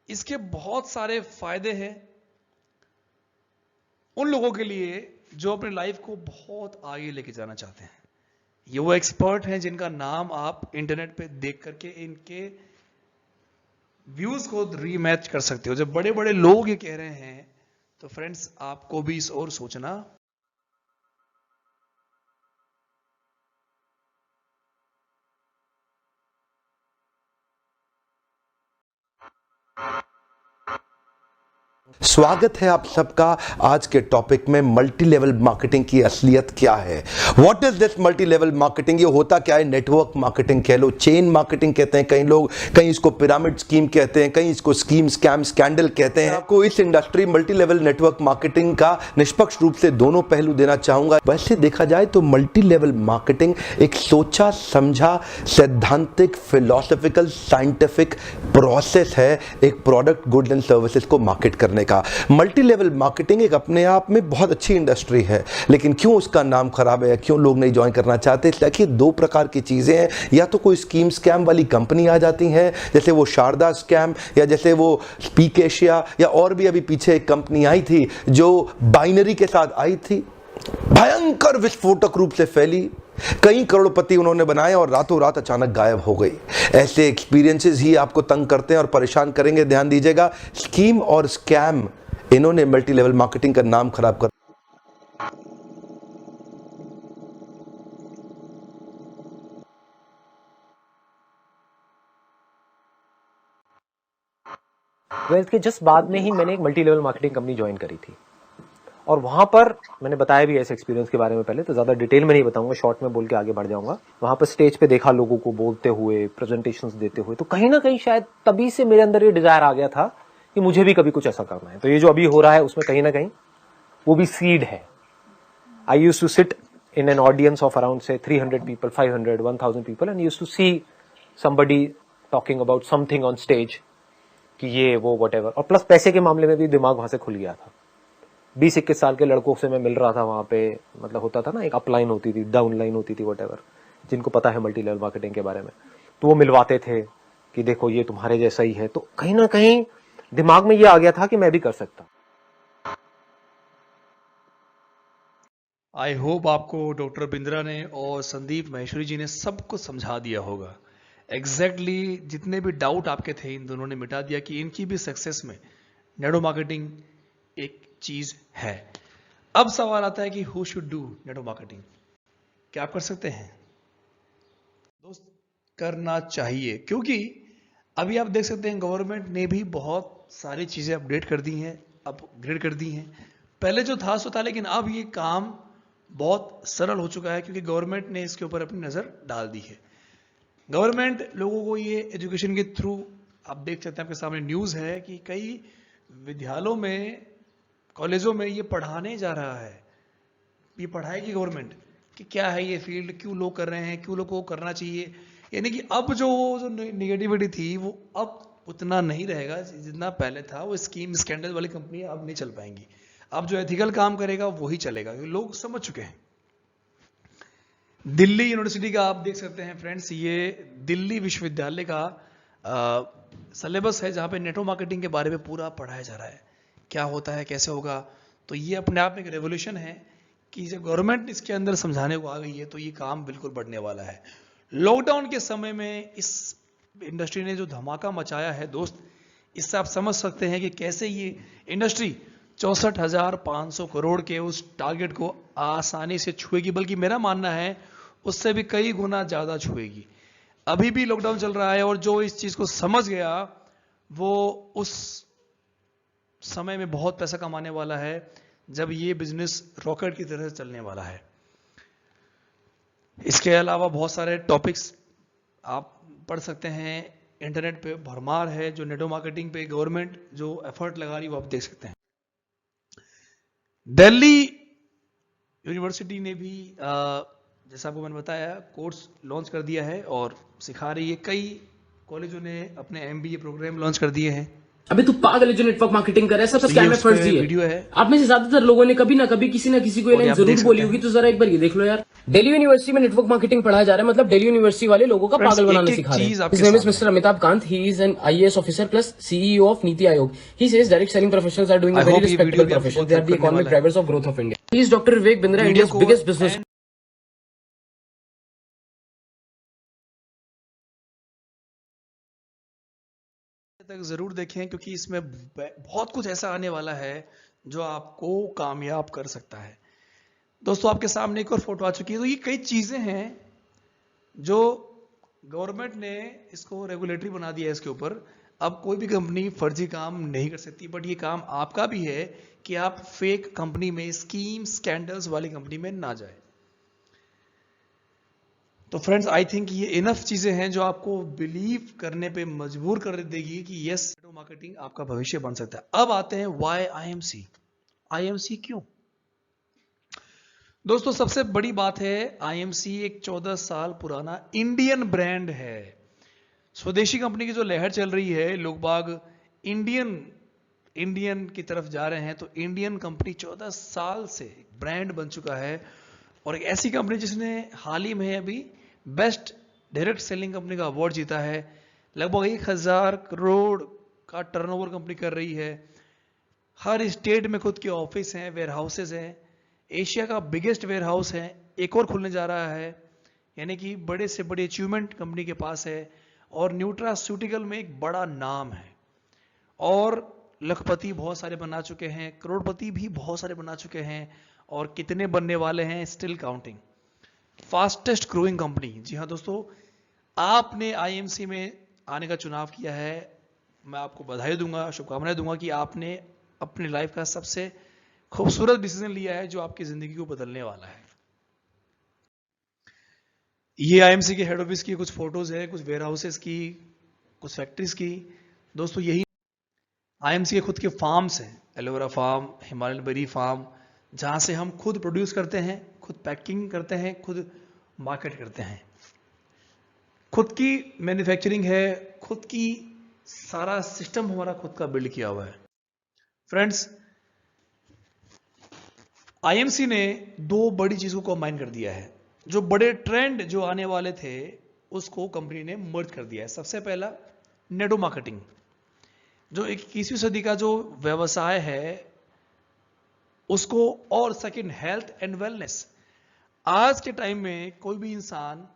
इसके बहुत सारे फायदे हैं उन लोगों के लिए जो अपनी लाइफ को बहुत आगे लेके जाना चाहते हैं। ये वो एक्सपर्ट हैं जिनका नाम आप इंटरनेट पे देख करके इनके व्यूज को रीमैच कर सकते हो। जब बड़े बड़े लोग ये कह रहे हैं तो फ्रेंड्स आपको भी इस ओर सोचना स्वागत है आप सबका आज के टॉपिक में मल्टी लेवल मार्केटिंग की असलियत क्या है। What is this multi level marketing? ये होता क्या है? नेटवर्क मार्केटिंग कह लो, चेन मार्केटिंग कहते हैं कई लोग, कहीं इसको पिरामिड स्कीम कहते हैं, कहीं इसको स्कीम स्कैम स्कैंडल कहते हैं। आपको इस industry multi level network marketing का निष्पक्ष रूप से दोनों पहलू देना चाहूंगा। वैसे देखा जाए तो मल्टी लेवल मार्केटिंग एक सोचा समझा सैद्धांतिक फिलोसॉफिकल साइंटिफिक प्रोसेस है एक प्रोडक्ट गुड्स एंड सर्विसेज को मार्केट करने का। मल्टी लेवल मार्केटिंग एक अपने आप में बहुत अच्छी इंडस्ट्री है, लेकिन क्यों उसका नाम खराब है, क्यों लोग नहीं ज्वाइन करना चाहते? देखिए, दो प्रकार की चीजें हैं। या तो कोई स्कीम स्कैम वाली कंपनी आ जाती है, जैसे वो शारदा स्कैम, या जैसे वो स्पीक एशिया, या और भी अभी पीछे एक कंपनी आई थी जो बाइनरी के साथ आई थी, भयंकर विस्फोटक रूप से फैली, कई करोड़पति उन्होंने बनाए और रातों रात अचानक गायब हो गई। ऐसे एक्सपीरियंसेस ही आपको तंग करते हैं और परेशान करेंगे। ध्यान दीजिएगा, स्कीम और स्कैम इन्होंने मल्टी लेवल मार्केटिंग का नाम खराब कर। ट्वेल्थ के जस्ट बाद में ही मैंने एक multi level marketing company join करी थी, और वहां पर मैंने बताया भी ऐसे एक्सपीरियंस के बारे में पहले, तो ज्यादा डिटेल में नहीं बताऊंगा, शॉर्ट में बोल के आगे बढ़ जाऊंगा। वहां पर स्टेज पे देखा लोगों को बोलते हुए, प्रेजेंटेशंस देते हुए, तो कहीं ना कहीं शायद तभी से मेरे अंदर ये डिजायर आ गया था कि मुझे भी कभी कुछ ऐसा करना है। तो ये जो अभी हो रहा है उसमें कहीं ना कहीं वो भी सीड है। I used to sit in an audience of around say 300 people, 500, 1000 people, and used to see somebody talking about something on stage कि ये वो whatever, और प्लस पैसे के मामले में भी दिमाग वहां से खुल गया था। 20-21 साल के लड़कों से मैं मिल रहा था वहां पे, मतलब होता था ना, एक अपलाइन होती थी, डाउन लाइन होती थी, whatever, जिनको पता है मल्टी लेवल मार्केटिंग के बारे में, तो वो मिलवाते थे कि देखो ये तुम्हारे जैसा ही है। तो कहीं ना कहीं दिमाग में ये आ गया था कि मैं भी कर सकता। आई होप आपको डॉक्टर बिंद्रा ने और संदीप महेश्वरी जी ने सबको समझा दिया होगा। एग्जैक्टली जितने भी डाउट आपके थे इन दोनों ने मिटा दिया कि इनकी भी सक्सेस में नेटवर्क मार्केटिंग एक चीज है। अब सवाल आता है कि who should do network marketing? क्या आप कर सकते हैं? दोस्त, करना चाहिए, क्योंकि अभी आप देख सकते हैं गवर्नमेंट ने भी बहुत सारी चीजें अपडेट कर दी हैं, अपग्रेड कर दी हैं। पहले जो था सो था, लेकिन अब ये काम बहुत सरल हो चुका है क्योंकि गवर्नमेंट ने इसके ऊपर अपनी नजर डाल दी है। गवर्नमेंट लोगों को ये एजुकेशन के थ्रू, आप देख सकते हैं आपके सामने न्यूज है कि कई विद्यालयों में, कॉलेजों में ये पढ़ाने जा रहा है, ये पढ़ाएगी गवर्नमेंट कि क्या है ये फील्ड, क्यों लोग कर रहे हैं, क्यों लोग को करना चाहिए। यानी कि अब जो निगेटिविटी थी वो अब उतना नहीं रहेगा जितना पहले था। वो स्कीम स्कैंडल वाली कंपनी अब नहीं चल पाएंगी। अब जो एथिकल काम करेगा वही चलेगा, क्योंकि लोग समझ चुके हैं। दिल्ली यूनिवर्सिटी का आप देख सकते हैं फ्रेंड्स, ये दिल्ली विश्वविद्यालय का सिलेबस है जहां पे नेटवर्क मार्केटिंग के बारे में पूरा पढ़ाया जा रहा है, क्या होता है, कैसे होगा। तो ये अपने आप में एक रेवोल्यूशन है कि जब गवर्नमेंट इसके अंदर समझाने को आ गई है तो ये काम बिल्कुल बढ़ने वाला है। लॉकडाउन के समय में इस इंडस्ट्री ने जो धमाका मचाया है दोस्त, इससे आप समझ सकते हैं कि कैसे ये इंडस्ट्री 64,500 करोड़ के उस टारगेट को आसानी से छुएगी, बल्कि मेरा मानना है उससे भी कई गुना ज्यादा छुएगी। अभी भी लॉकडाउन चल रहा है और जो इस चीज को समझ गया वो उस समय में बहुत पैसा कमाने वाला है जब ये बिजनेस रॉकेट की तरह से चलने वाला है। इसके अलावा बहुत सारे टॉपिक्स आप पढ़ सकते हैं, इंटरनेट पे भरमार है। जो नेटवर्क मार्केटिंग पे गवर्नमेंट जो एफर्ट लगा रही है वो आप देख सकते हैं। दिल्ली यूनिवर्सिटी ने भी जैसा आपको मैंने बताया कोर्स लॉन्च कर दिया है और सिखा रही है। कई कॉलेजों ने अपने एमबीए प्रोग्राम लॉन्च कर दिए हैं। अबे तू पागल है जो नेटवर्क मार्केटिंग कर रहा है, सब तो स्कैम ये में उस पे फर्जी वीडियो है। आप में से ज्यादातर लोगों ने कभी ना कभी किसी ना किसी को ये और ये लाइन आप जरूर देख बोली सकते होगी, हैं। तो जरा एक बार ये देख लो यार। दिल्ली यूनिवर्सिटी में नेटवर्क मार्केटिंग पढ़ाया जा रहा है, मतलब दिल्ली यूनिवर्सिटी वाले लोगों का Friends, पागल बनाना एक-एक सिखा रहे चीज हैं। आपके His name is सामने Mr. Amitabh Kant. He is an IAS officer plus CEO of Niti Aayog. He says direct selling professionals are doing I a very hope ये respectable वीडियो भी आपको profession. बहुत They are हेल्प the करने economic वाला है। drivers of growth of India. He is Dr. Vivek Bindra, video India's को biggest business end तक जरूर देखें, क्योंकि इसमें बहुत कुछ ऐसा आने वाला है जो आपको कामयाब कर सकता है। दोस्तों, आपके सामने एक और फोटो आ चुकी है। तो ये कई चीजें हैं जो गवर्नमेंट ने इसको रेगुलेटरी बना दिया है इसके ऊपर। अब कोई भी कंपनी फर्जी काम नहीं कर सकती, बट ये काम आपका भी है कि आप फेक कंपनी में, स्कीम स्कैंडल्स वाली कंपनी में ना जाए। तो फ्रेंड्स, आई थिंक ये इनफ चीजें हैं जो आपको बिलीव करने पे मजबूर कर देगी कि यस, नेटवर्क मार्केटिंग आपका भविष्य बन सकता है। अब आते हैं व्हाई आईएमसी। आईएमसी क्यों? दोस्तों, सबसे बड़ी बात है, आईएमसी एक 14 साल पुराना इंडियन ब्रांड है। स्वदेशी कंपनी की जो लहर चल रही है, लोग बाग इंडियन की तरफ जा रहे हैं, तो इंडियन कंपनी 14 साल से ब्रांड बन चुका है। और एक ऐसी कंपनी जिसने हाल ही में अभी बेस्ट डायरेक्ट सेलिंग कंपनी का अवार्ड जीता है। लगभग 1000 करोड़ का टर्नओवर कंपनी कर रही है। हर स्टेट में खुद के ऑफिस हैं, वेयर हाउसेज हैं। एशिया का बिगेस्ट वेयर हाउस है, एक और खुलने जा रहा है। यानी कि बड़े से बड़े अचीवमेंट कंपनी के पास है। और न्यूट्रास्यूटिकल में एक बड़ा नाम है। और लखपति बहुत सारे बना चुके हैं, करोड़पति भी बहुत सारे बना चुके हैं, और कितने बनने वाले हैं, still counting. Fastest growing company. जी हाँ दोस्तों, आपने आईएमसी में आने का चुनाव किया है। मैं आपको बधाई दूंगा, शुभकामनाएं दूंगा कि आपने अपनी लाइफ का सबसे खूबसूरत डिसीजन लिया है जो आपकी जिंदगी को बदलने वाला है। ये आईएमसी के हेड ऑफिस की कुछ फोटोज है, कुछ वेयर हाउसेस की, कुछ फैक्ट्रीज की। दोस्तों, यही आईएमसी के खुद के फार्म्स हैं, aloe vera farm, Himalayan berry farm, जहां से हम खुद प्रोड्यूस करते हैं, खुद पैकिंग करते हैं, खुद मार्केट करते हैं। खुद की मैन्युफैक्चरिंग है, खुद की सारा सिस्टम हमारा खुद का बिल्ड किया हुआ है। फ्रेंड्स, आईएमसी ने दो बड़ी चीजों को कंबाइन कर दिया है। जो बड़े ट्रेंड जो आने वाले थे उसको कंपनी ने मर्ज कर दिया है। सबसे पहला नेटवर्क मार्केटिंग, जो 21वीं सदी का जो व्यवसाय है उसको, और सेकंड हेल्थ एंड वेलनेस। आज के टाइम में कोई भी इंसान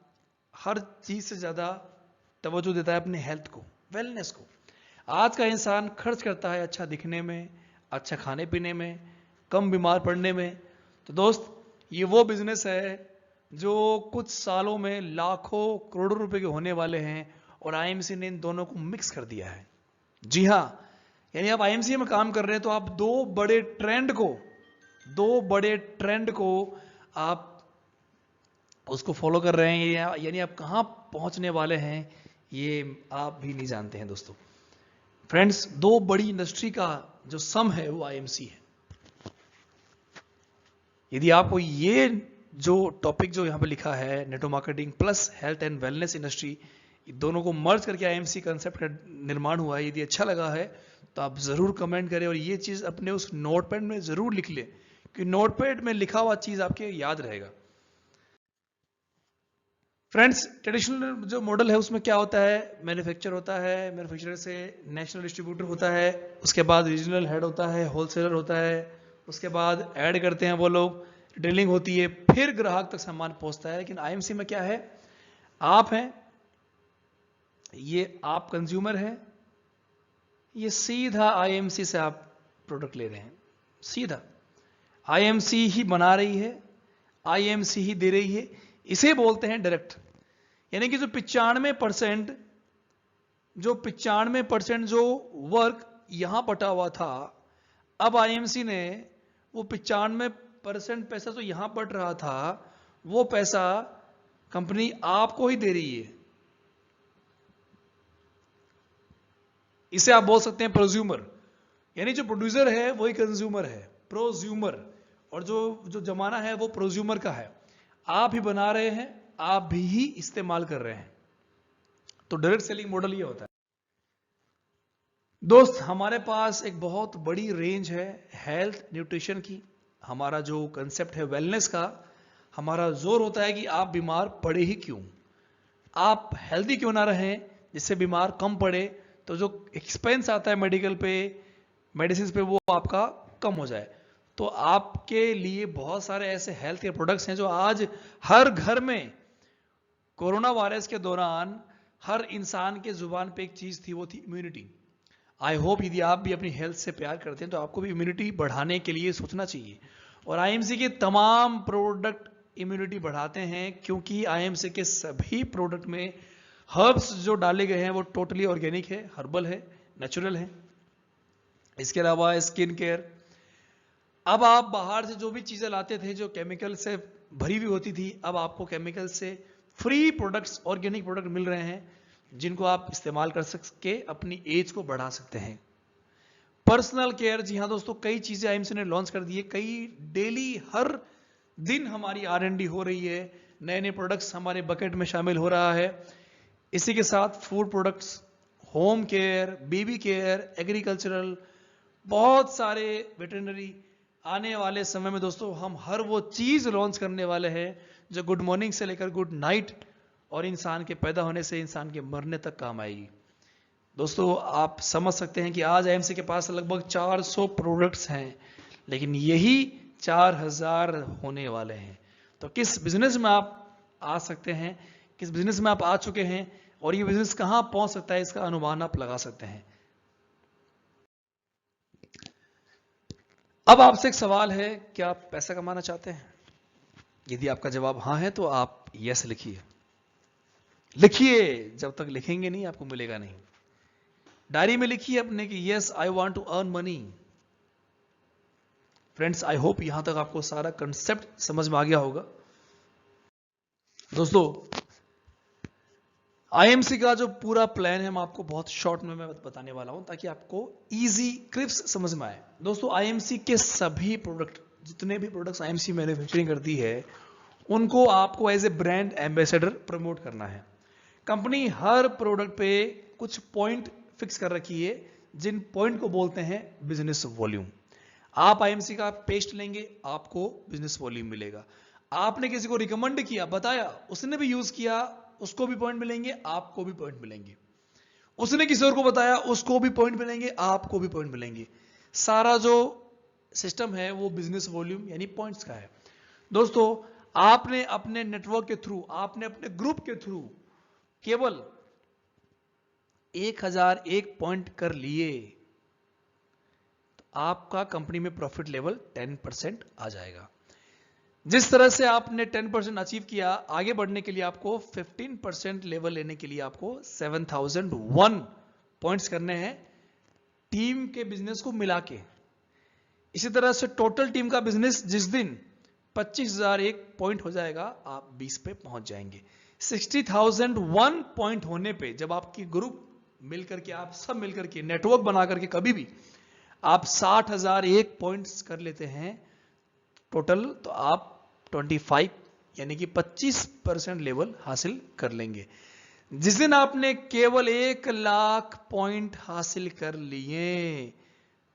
हर चीज से ज्यादा तवज्जो देता है अपने हेल्थ को, वेलनेस को। आज का इंसान खर्च करता है अच्छा दिखने में, अच्छा खाने पीने में, कम बीमार पड़ने में। तो दोस्त, ये वो बिजनेस है जो कुछ सालों में लाखों करोड़ों रुपए के होने वाले हैं, और आईएमसी ने इन दोनों को मिक्स कर दिया है। जी हाँ, यानी आप आईएमसी में काम कर रहे हैं तो आप दो बड़े ट्रेंड को आप उसको फॉलो कर रहे हैं, यानी आप कहां पहुंचने वाले हैं ये आप भी नहीं जानते हैं दोस्तों। फ्रेंड्स, दो बड़ी इंडस्ट्री का जो सम है वो आईएमसी है। यदि आपको ये जो टॉपिक जो यहां पे लिखा है, network marketing plus health and wellness industry, दोनों को मर्ज करके आईएमसी कंसेप्ट का निर्माण हुआ है, यदि अच्छा लगा है तो आप जरूर कमेंट करें, और ये चीज अपने उस नोटपैड में जरूर लिख लें, कि नोटपैड में लिखा हुआ चीज आपके याद रहेगा। फ्रेंड्स, ट्रेडिशनल जो मॉडल है उसमें क्या होता है, मैन्युफैक्चर होता है, मैन्युफैक्चरर से नेशनल डिस्ट्रीब्यूटर होता है, उसके बाद रीजनल हेड होता है, होलसेलर होता है, उसके बाद ऐड करते हैं वो लोग, रिटेलिंग होती है, फिर ग्राहक तक सामान पहुंचता है। लेकिन आईएमसी में क्या है, आप हैं, ये आप कंज्यूमर हैं, ये सीधा आईएमसी से आप प्रोडक्ट ले रहे हैं। सीधा आईएमसी ही बना रही है, आईएमसी ही दे रही है। इसे बोलते हैं डायरेक्ट। यानी कि जो 95% जो वर्क यहां बटा हुआ था, अब आईएमसी ने वो 95% पैसा जो यहां बट रहा था, वो पैसा कंपनी आपको ही दे रही है। इसे आप बोल सकते हैं प्रोज्यूमर, यानी जो प्रोड्यूसर है वही कंज्यूमर है, प्रोज्यूमर। और जो जमाना है वो प्रोज्यूमर का है। आप ही बना रहे हैं, आप भी ही इस्तेमाल कर रहे हैं। तो डायरेक्ट सेलिंग मॉडल ये होता है। दोस्त, हमारे पास एक बहुत बड़ी रेंज है हेल्थ न्यूट्रिशन की। हमारा जो कंसेप्ट है वेलनेस का, हमारा जोर होता है कि आप बीमार पड़े ही क्यों, आप हेल्दी क्यों ना रहें, जिससे बीमार कम पड़े, तो जो एक्सपेंस आता है मेडिकल पे, मेडिसिन पे, वो आपका कम हो जाए। तो आपके लिए बहुत सारे ऐसे हेल्थ केयर प्रोडक्ट्स हैं जो आज हर घर में, कोरोना वायरस के दौरान हर इंसान के जुबान पे एक चीज थी, वो थी इम्यूनिटी। आई होप यदि आप भी अपनी हेल्थ से प्यार करते हैं तो आपको भी इम्यूनिटी बढ़ाने के लिए सोचना चाहिए। और आईएमसी के तमाम प्रोडक्ट इम्यूनिटी बढ़ाते हैं, क्योंकि आईएमसी के सभी प्रोडक्ट में हर्ब्स जो डाले गए हैं वो टोटली ऑर्गेनिक है, हर्बल है, नेचुरल है। इसके अलावा स्किन केयर, अब आप बाहर से जो भी चीजें लाते थे जो केमिकल से भरी हुई होती थी, अब आपको केमिकल से फ्री प्रोडक्ट्स, ऑर्गेनिक प्रोडक्ट मिल रहे हैं जिनको आप इस्तेमाल कर सके अपनी एज को बढ़ा सकते हैं। पर्सनल केयर, जी हाँ दोस्तों, कई चीजें आईएमसी ने लॉन्च कर दी है, कई डेली हर दिन हमारी R&D हो रही है, नए नए प्रोडक्ट्स हमारे बकेट में शामिल हो रहा है। इसी के साथ food products, home care, baby care, agricultural, बहुत सारे वेटरनरी। आने वाले समय में दोस्तों हम हर वो चीज लॉन्च करने वाले हैं जो गुड मॉर्निंग से लेकर गुड नाइट और इंसान के पैदा होने से इंसान के मरने तक काम आएगी। दोस्तों आप समझ सकते हैं कि आज आईएमसी के पास लगभग 400 प्रोडक्ट्स हैं, लेकिन यही 4000 होने वाले हैं। तो किस बिजनेस में आप आ सकते हैं, किस बिजनेस में आप आ चुके हैं और ये बिजनेस कहां पहुंच सकता है, इसका अनुमान आप लगा सकते हैं। अब आपसे एक सवाल है, क्या आप पैसा कमाना चाहते हैं? यदि आपका जवाब हाँ है तो आप यस लिखिए। लिखिए, जब तक लिखेंगे नहीं आपको मिलेगा नहीं। डायरी में लिखिए अपने कि yes I want to earn money. Friends, I hope यहां तक आपको सारा कंसेप्ट समझ में आ गया होगा। दोस्तों आईएमसी का जो पूरा प्लान है मैं आपको बहुत शॉर्ट में मैं बताने वाला हूं ताकि आपको इजी क्रिप्स समझ में आए। दोस्तों आईएमसी के सभी प्रोडक्ट, जितने भी प्रोडक्ट्स आईएमसी मैन्युफैक्चरिंग करती है, उनको आपको as a brand ambassador promote करना है। कंपनी हर प्रोडक्ट पे कुछ पॉइंट फिक्स कर रखी है, जिन पॉइंट को बोलते हैं बिजनेस वॉल्यूम। आप आईएमसी का पेस्ट लेंगे, आपको बिजनेस वॉल्यूम मिलेगा। आपने किसी को रिकमेंड किया, बताया, उसने भी यूज किया, उसको भी पॉइंट मिलेंगे, आपको भी पॉइंट मिलेंगे। उसने किसी और को बताया, उसको भी पॉइंट मिलेंगे, आपको भी पॉइंट मिलेंगे। सारा जो सिस्टम है वो बिजनेस वॉल्यूम यानी पॉइंट्स का है। दोस्तों आपने अपने नेटवर्क के थ्रू, आपने अपने ग्रुप के थ्रू केवल 1001 पॉइंट कर लिए तो आपका कंपनी में प्रॉफिट लेवल 10% आ जाएगा। जिस तरह से आपने 10% अचीव किया, आगे बढ़ने के लिए आपको 15% लेवल लेने के लिए आपको 7001 पॉइंट्स करने हैं टीम के बिजनेस को मिला के। इसी तरह से टोटल टीम का बिजनेस जिस दिन 25,001 पॉइंट हो जाएगा, आप 20 पे पहुंच जाएंगे। 60,001 पॉइंट होने पे जब आपकी ग्रुप मिलकर के, आप सब मिलकर के नेटवर्क बना करके कभी भी आप 60,001 पॉइंट्स कर लेते हैं टोटल, तो आप 25 यानी कि 25% लेवल हासिल कर लेंगे। जिस दिन आपने केवल 1 लाख पॉइंट हासिल कर लिए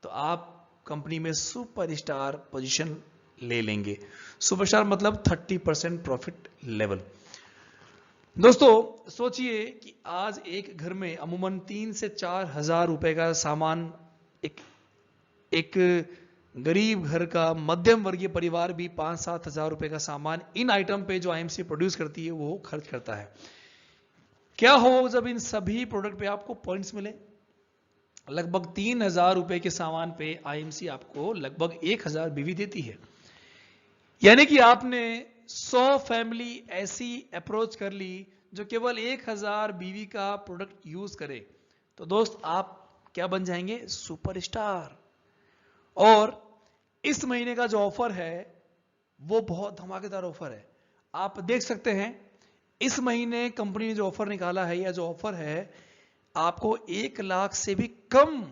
तो आप कंपनी में सुपरस्टार पोजीशन ले लेंगे। सुपरस्टार मतलब 30% प्रॉफिट लेवल। दोस्तों सोचिए कि आज एक घर में अमूमन 3 से 4 हजार रुपए का सामान, एक गरीब घर का मध्यम वर्गीय परिवार भी 5-7 हजार रुपए का सामान इन आइटम पे जो आईएमसी प्रोड्यूस करती है वो खर्च करता है। क्या हो जब इन सभी प्रोडक्ट पे आपको पॉइंट्स मिले? लगभग 3,000 रुपए के सामान पे आईएमसी आपको लगभग 1,000 बीवी देती है। यानी कि आपने 100 फैमिली ऐसी अप्रोच कर ली जो केवल 1,000 बीवी का प्रोडक्ट यूज करे, तो दोस्त आप क्या बन जाएंगे? सुपरस्टार। और इस महीने का जो ऑफर है वो बहुत धमाकेदार ऑफर है। आप देख सकते हैं इस महीने कंपनी ने जो ऑफर निकाला है, या जो ऑफर है, आपको 1 लाख से भी कम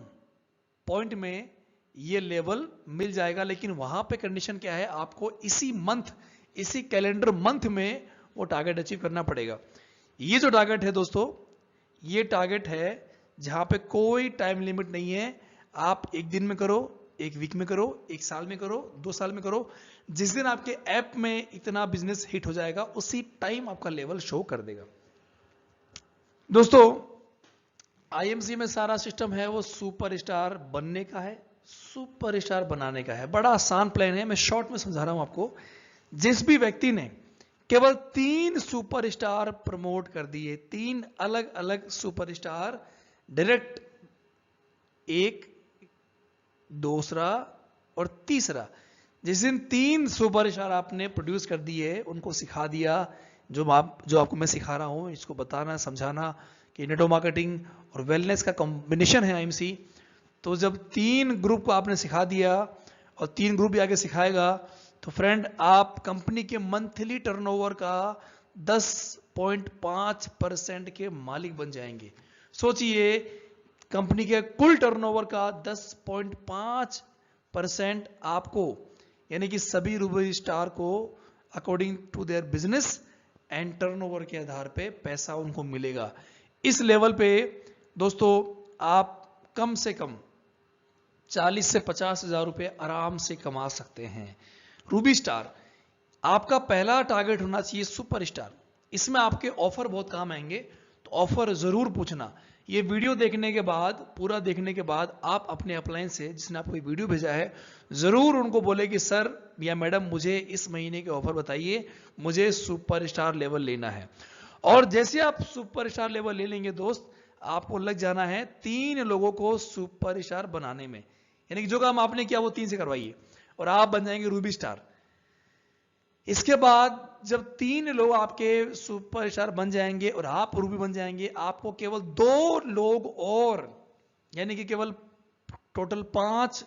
पॉइंट में ये लेवल मिल जाएगा। लेकिन वहां पे कंडीशन क्या है? आपको इसी मंथ, इसी कैलेंडर मंथ में वो टारगेट अचीव करना पड़ेगा। ये जो टारगेट है दोस्तों, ये टारगेट है जहां पे कोई टाइम लिमिट नहीं है। आप एक दिन में करो, एक वीक में करो, एक साल में करो, 2 साल में करो। जिस दिन आपके ऐप में इतना बिजनेस हिट हो जाएगा, उसी टाइम आपका लेवल शो कर देगा। दोस्तों आईएमसी में सारा सिस्टम है वो सुपरस्टार बनने का है, सुपरस्टार बनाने का है। बड़ा आसान प्लान है, मैं शॉर्ट में समझा रहा हूं आपको। जिस भी व्यक्ति ने केवल 3 सुपरस्टार प्रमोट कर दिए, 3 अलग अलग सुपरस्टार डायरेक्ट, एक, दूसरा और तीसरा, जिस दिन 3 सुपरस्टार आपने प्रोड्यूस कर दिए, उनको सिखा दिया जो आपको मैं सिखा रहा हूँ, इसको बताना समझाना कि नेटवर्क मार्केटिंग और वेलनेस का कॉम्बिनेशन है IMC। तो जब 3 ग्रुप को आपने सिखा दिया और 3 ग्रुप भी आगे सिखाएगा, तो फ्रेंड आप कंपनी के मंथली टर्नओवर का 10.5% के मालिक बन जाएंगे। सोचिए, कंपनी के कुल टर्नओवर का 10.5% आपको, यानी कि सभी रूबी स्टार को according to their business and turnover के आधार पे पैसा उनको मिलेगा। इस लेवल पे दोस्तों आप कम से कम 40 से 50 हजार रुपए आराम से कमा सकते हैं। रूबी स्टार, आपका पहला टारगेट होना चाहिए सुपरस्टार। इसमें आपके ऑफर बहुत काम आएंगे, तो ऑफर जरूर पूछना। ये वीडियो देखने के बाद, पूरा देखने के बाद आप अपने अपलाइन से, जिसने आपको वीडियो भेजा है, जरूर उनको बोले कि सर या मैडम मुझे इस महीने के ऑफर बताइए, मुझे सुपरस्टार लेवल लेना है। और जैसे आप सुपरस्टार लेवल ले लेंगे दोस्त, आपको लग जाना है 3 लोगों को सुपरस्टार बनाने में, यानी कि जो काम आपने किया वो 3 से करवाइए और आप बन जाएंगे रूबी स्टार। इसके बाद जब 3 लोग आपके सुपरस्टार बन जाएंगे और आप रूबी बन जाएंगे, आपको केवल 2 लोग और, यानी कि केवल टोटल 5,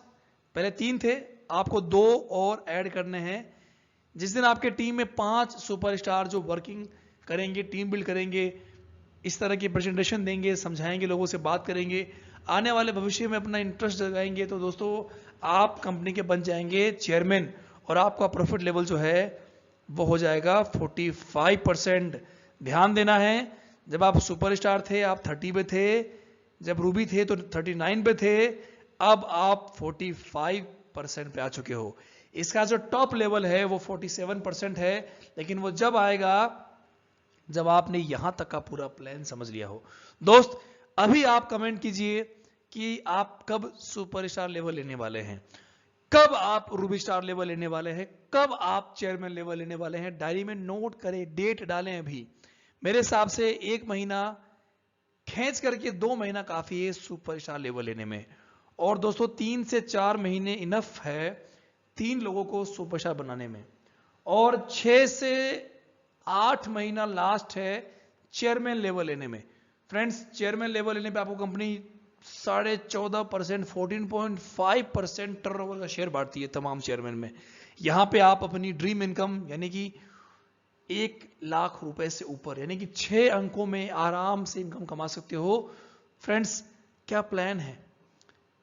पहले 3 थे, आपको 2 और ऐड करने हैं। जिस दिन आपके टीम में 5 सुपरस्टार जो वर्किंग करेंगे, टीम बिल्ड करेंगे, इस तरह की प्रेजेंटेशन देंगे, समझाएंगे, लोगों से बात करेंगे, आने वाले भविष्य में अपना इंटरेस्ट जगाएंगे, तो दोस्तों आप कंपनी के बन जाएंगे चेयरमैन और आपका प्रॉफिट लेवल जो है वो हो जाएगा 45%। ध्यान देना है, जब आप सुपरस्टार थे आप 30 पे थे, जब रूबी थे तो 39 पे थे, अब आप 45% पे आ चुके हो। इसका जो टॉप लेवल है वो 47% है, लेकिन वो जब आएगा जब आपने यहां तक का पूरा प्लान समझ लिया हो। दोस्त अभी आप कमेंट कीजिए कि आप कब सुपरस्टार लेवल लेने वाले हैं, कब आप रूबी स्टार लेवल लेने वाले हैं, कब आप चेयरमैन लेवल लेने वाले हैं। डायरी में नोट करें, डेट डालें। अभी मेरे हिसाब से 1 महीना खींच करके 2 महीना काफी है सुपरस्टार लेवल लेने में। और दोस्तों 3 से 4 महीने इनफ है 3 लोगों को सुपरस्टार बनाने में, और 6 से 8 महीना लास्ट है चेयरमैन लेवल लेने में। फ्रेंड्स चेयरमैन लेवल लेने पे आपको कंपनी 14.5%, 14.5% टर्नओवर का शेयर बांटती है तमाम चेयरमैन में। यहां पे आप अपनी ड्रीम इनकम, यानी कि 1 लाख रुपए से ऊपर, यानी कि 6 अंकों में आराम से इनकम कमा सकते हो। फ्रेंड्स क्या प्लान है,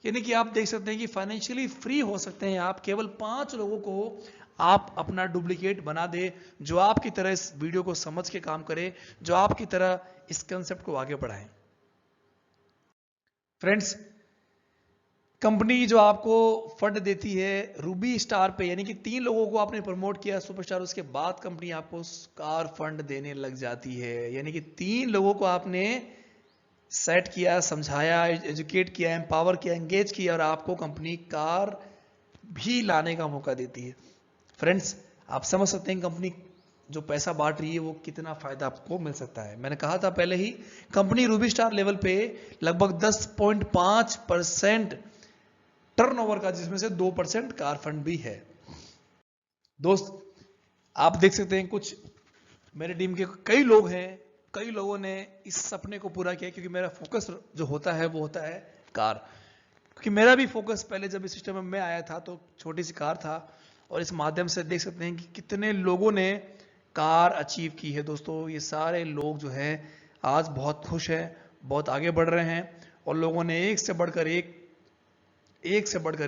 यानी कि आप देख सकते हैं कि फाइनेंशियली फ्री हो सकते हैं आप। केवल 5 लोगों को आप अपना डुप्लीकेट बना दे, जो आपकी तरह इस वीडियो को समझ के काम करे, जो आपकी तरह इस कंसेप्ट को आगे बढ़ाए। फ्रेंड्स कंपनी जो आपको फंड देती है रूबी स्टार पे, यानी कि 3 लोगों को आपने प्रमोट किया सुपरस्टार, उसके बाद कंपनी आपको कार फंड देने लग जाती है। यानी कि 3 लोगों को आपने सेट किया, समझाया, एजुकेट किया, एम्पावर किया, एंगेज किया, और आपको कंपनी कार भी लाने का मौका देती है। फ्रेंड्स आप समझ सकते हैं कंपनी जो पैसा बांट रही है वो कितना फायदा आपको मिल सकता है। मैंने कहा था पहले ही, कंपनी रूबी स्टार लेवल पे लगभग 10.5% टर्नओवर का, जिसमें से 2% कार फंड भी है। दोस्त आप देख सकते हैं कुछ मेरे टीम के कई लोग हैं, कई लोगों ने इस सपने को पूरा किया, क्योंकि मेरा फोकस जो होता है वो होता है कार। क्योंकि मेरा भी फोकस पहले जब इस सिस्टम में मैं आया था तो छोटी सी कार था, और इस माध्यम से देख सकते हैं कि कितने लोगों ने कार अचीव की है। दोस्तों ये सारे लोग जो हैं आज बहुत खुश हैं, बहुत आगे बढ़ रहे हैं, और लोगों ने एक से बढ़कर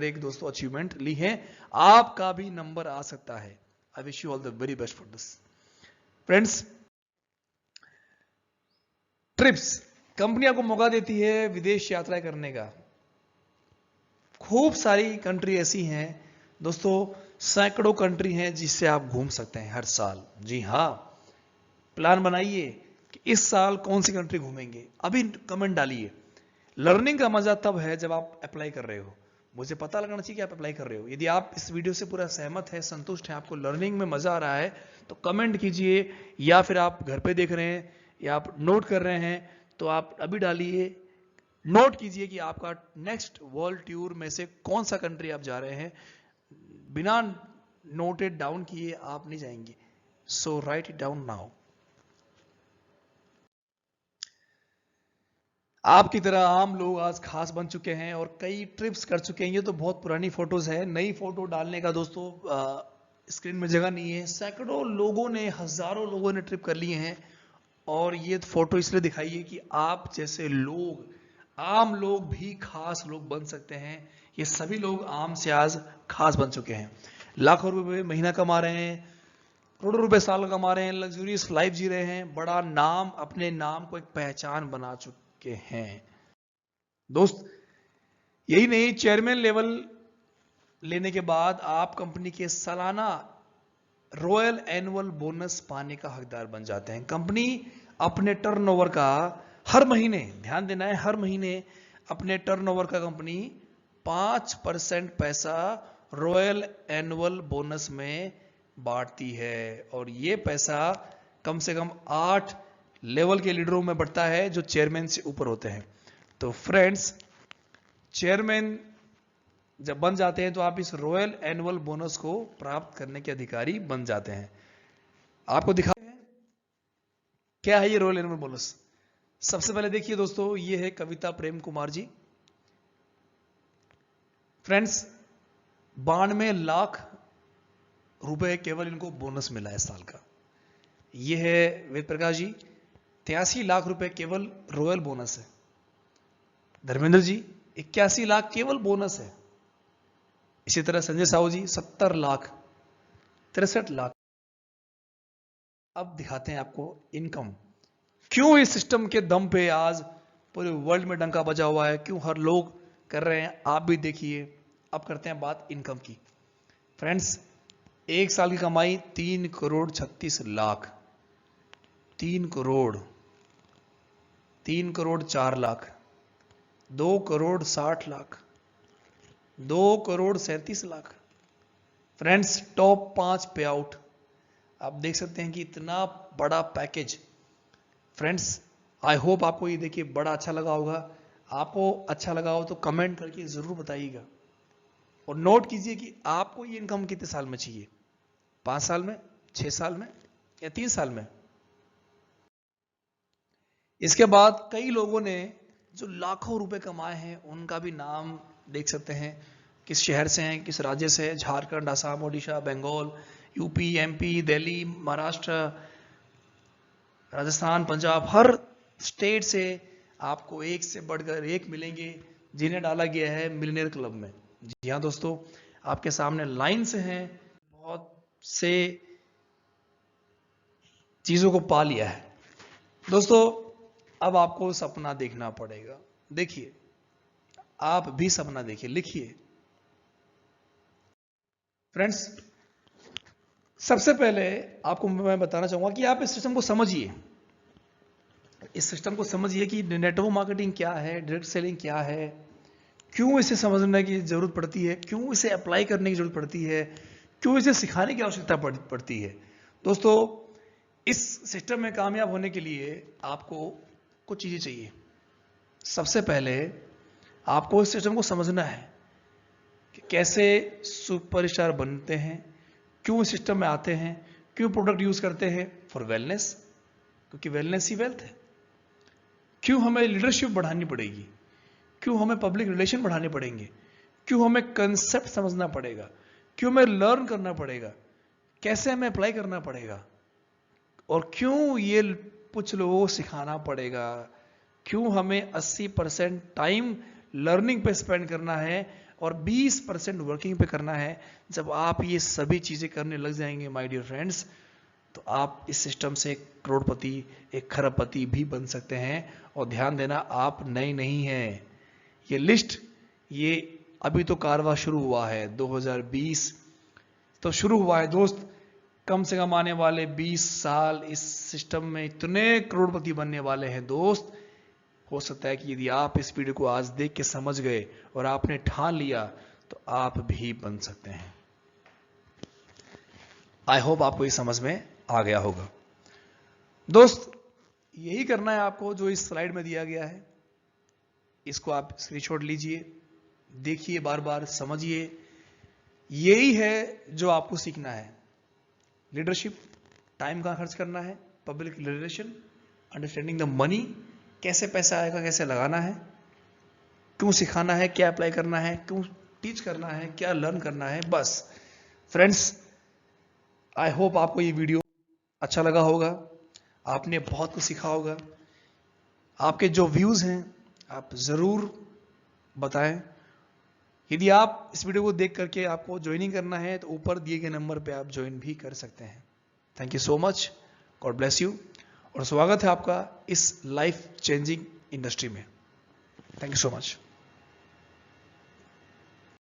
एक दोस्तों अचीवमेंट ली है। आपका भी नंबर आ सकता है। I wish you all the very best for this. Friends trips, company आपको मौका देती है विदेश यात्रा करने का। खूब सारी कंट्री ऐसी हैं दोस्तों, सैकड़ों कंट्री हैं जिससे आप घूम सकते हैं हर साल। जी हाँ, प्लान बनाइए कि इस साल कौन सी कंट्री घूमेंगे। अभी कमेंट डालिए। लर्निंग का मजा तब है जब आप अप्लाई कर रहे हो। मुझे पता लगना चाहिए कि आप अप्लाई कर रहे हो। यदि आप इस वीडियो से पूरा सहमत है, संतुष्ट है, आपको लर्निंग में मजा आ रहा है, तो कमेंट कीजिए, या फिर आप घर पे देख रहे हैं या आप नोट कर रहे हैं तो आप अभी डालिए, नोट कीजिए कि आपका नेक्स्ट वर्ल्ड टूर में से कौन सा कंट्री आप जा रहे हैं। बिना नोटेड डाउन किए आप नहीं जाएंगे। सो राइट इट डाउन नाउ। आपकी तरह आम लोग आज खास बन चुके हैं और कई ट्रिप्स कर चुके हैं। ये तो बहुत पुरानी फोटोज है, नई फोटो डालने का दोस्तों स्क्रीन में जगह नहीं है। सैकड़ों लोगों ने, हजारों लोगों ने ट्रिप कर लिए हैं और ये फोटो इसलिए दिखाई है कि आप जैसे लोग, आम लोग भी खास लोग बन सकते हैं। ये सभी लोग आम से आज खास बन चुके हैं, लाखों रुपए महीना कमा रहे हैं, करोड़ों रुपए साल कमा रहे हैं, लग्जूरियस लाइफ जी रहे हैं, बड़ा नाम, अपने नाम को एक पहचान बना चुके हैं। दोस्त यही नहीं, चेयरमैन लेवल लेने के बाद आप कंपनी के सालाना रॉयल एनुअल बोनस पाने का हकदार बन जाते हैं। कंपनी अपने टर्नओवर का हर महीने, ध्यान देना है, हर महीने अपने टर्नओवर का कंपनी 5% पैसा रॉयल एनुअल बोनस में बांटती है और ये पैसा कम से कम 8 लेवल के लीडरों में बढ़ता है जो चेयरमैन से ऊपर होते हैं। तो फ्रेंड्स, चेयरमैन जब बन जाते हैं तो आप इस रॉयल एनुअल बोनस को प्राप्त करने के अधिकारी बन जाते हैं। आपको दिखा क्या है ये रॉयल एनुअल बोनस। सबसे पहले देखिए दोस्तों, ये है कविता प्रेम कुमार जी। फ्रेंड्स, 92 लाख रुपए केवल इनको बोनस मिला है साल का। ये है वेद प्रकाश जी, 83 लाख रुपए केवल रॉयल बोनस है। धर्मेंद्र जी, 81 लाख केवल बोनस है। इसी तरह संजय साहू जी 70 लाख, 63 लाख। अब दिखाते हैं आपको इनकम। क्यों इस सिस्टम के दम पे आज पूरे वर्ल्ड में डंका बजा हुआ है, क्यों हर लोग कर रहे हैं, आप भी देखिए। अब करते हैं बात इनकम की। फ्रेंड्स, एक साल की कमाई 3 करोड़ 36 लाख, 3 करोड़ 4 लाख, 2 करोड़ 60 लाख, 2 करोड़ 37 लाख। फ्रेंड्स, टॉप 5 पे आउट। आप देख सकते हैं कि इतना बड़ा पैकेज। फ्रेंड्स, आई होप आपको ये देखिए बड़ा अच्छा लगा होगा। आपको अच्छा लगा हो तो कमेंट करके जरूर बताइएगा और नोट कीजिए कि आपको ये इनकम कितने साल में चाहिए, 5 साल में, 6 साल में या 3 साल में। इसके बाद कई लोगों ने जो लाखों रुपए कमाए हैं उनका भी नाम देख सकते हैं, किस शहर से हैं, किस राज्य से है। झारखंड, असम, ओडिशा, बंगाल, यूपी, एमपी, दिल्ली, महाराष्ट्र, राजस्थान, पंजाब, हर स्टेट से आपको एक से बढ़कर एक मिलेंगे जिन्हें डाला गया है मिलियनेयर क्लब में। जी हाँ दोस्तों, आपके सामने लाइन से हैं, बहुत से चीजों को पा लिया है। दोस्तों, अब आपको सपना देखना पड़ेगा। देखिए, आप भी सपना देखिए, लिखिए। फ्रेंड्स, सबसे पहले आपको मैं बताना चाहूंगा कि आप इस सिस्टम को समझिए। इस सिस्टम को समझिए कि नेटवर्क मार्केटिंग क्या है, डायरेक्ट सेलिंग क्या है, क्यों इसे समझने की जरूरत पड़ती है, क्यों इसे अप्लाई करने की जरूरत पड़ती है, क्यों इसे सिखाने की आवश्यकता पड़ती है। दोस्तों, इस सिस्टम में कामयाब होने के लिए आपको कुछ चीजें चाहिए। सबसे पहले आपको इस सिस्टम को समझना है कि कैसे सुपरस्टार बनते हैं, क्यों इस सिस्टम में आते हैं, क्यों प्रोडक्ट यूज करते हैं फॉर वेलनेस, क्योंकि वेलनेस ही वेल्थ है। क्यों हमें लीडरशिप बढ़ानी पड़ेगी, क्यों हमें पब्लिक रिलेशन बढ़ाने पड़ेंगे, क्यों हमें कंसेप्ट समझना पड़ेगा, क्यों हमें लर्न करना पड़ेगा, कैसे हमें अप्लाई करना पड़ेगा, और क्यों ये कुछ लोगों को सिखाना पड़ेगा, क्यों हमें 80% टाइम लर्निंग पे स्पेंड करना है और 20% वर्किंग पे करना है। जब आप ये सभी चीजें करने लग जाएंगे माय डियर फ्रेंड्स, तो आप इस सिस्टम से एक करोड़पति, एक खरबपति भी बन सकते हैं। और ध्यान देना, आप नए नहीं हैं। ये लिस्ट, ये अभी तो कारवा शुरू हुआ है, 2020 तो शुरू हुआ है दोस्त। कम से कम आने वाले 20 साल इस सिस्टम में इतने करोड़पति बनने वाले हैं दोस्त। हो सकता है कि यदि आप इस वीडियो को आज देख के समझ गए और आपने ठान लिया तो आप भी बन सकते हैं। आई होप आपको ये समझ में आ गया होगा। दोस्त, यही करना है आपको जो इस स्लाइड में दिया गया है। इसको आप स्क्रीनशॉट लीजिए, देखिए, बार बार समझिए। यही है जो आपको सीखना है। लीडरशिप, टाइम कहां खर्च करना है, public relation, understanding the money, कैसे पैसा आएगा, कैसे लगाना है, क्यों सिखाना है, क्या अप्लाई करना है, क्यों टीच करना है, क्या लर्न करना है। बस फ्रेंड्स, आई होप आपको ये वीडियो अच्छा लगा होगा, आपने बहुत कुछ सीखा होगा। आपके जो व्यूज़ हैं आप ज़रूर बताएं। यदि आप इस वीडियो को देख करके आपको ज्वाइनिंग करना है तो ऊपर दिए गए नंबर पे आप ज्वाइन भी कर सकते हैं। Thank you so much, God bless you, और स्वागत है आपका इस लाइफ चेंजिंग इंडस्ट्री में। Thank you so much.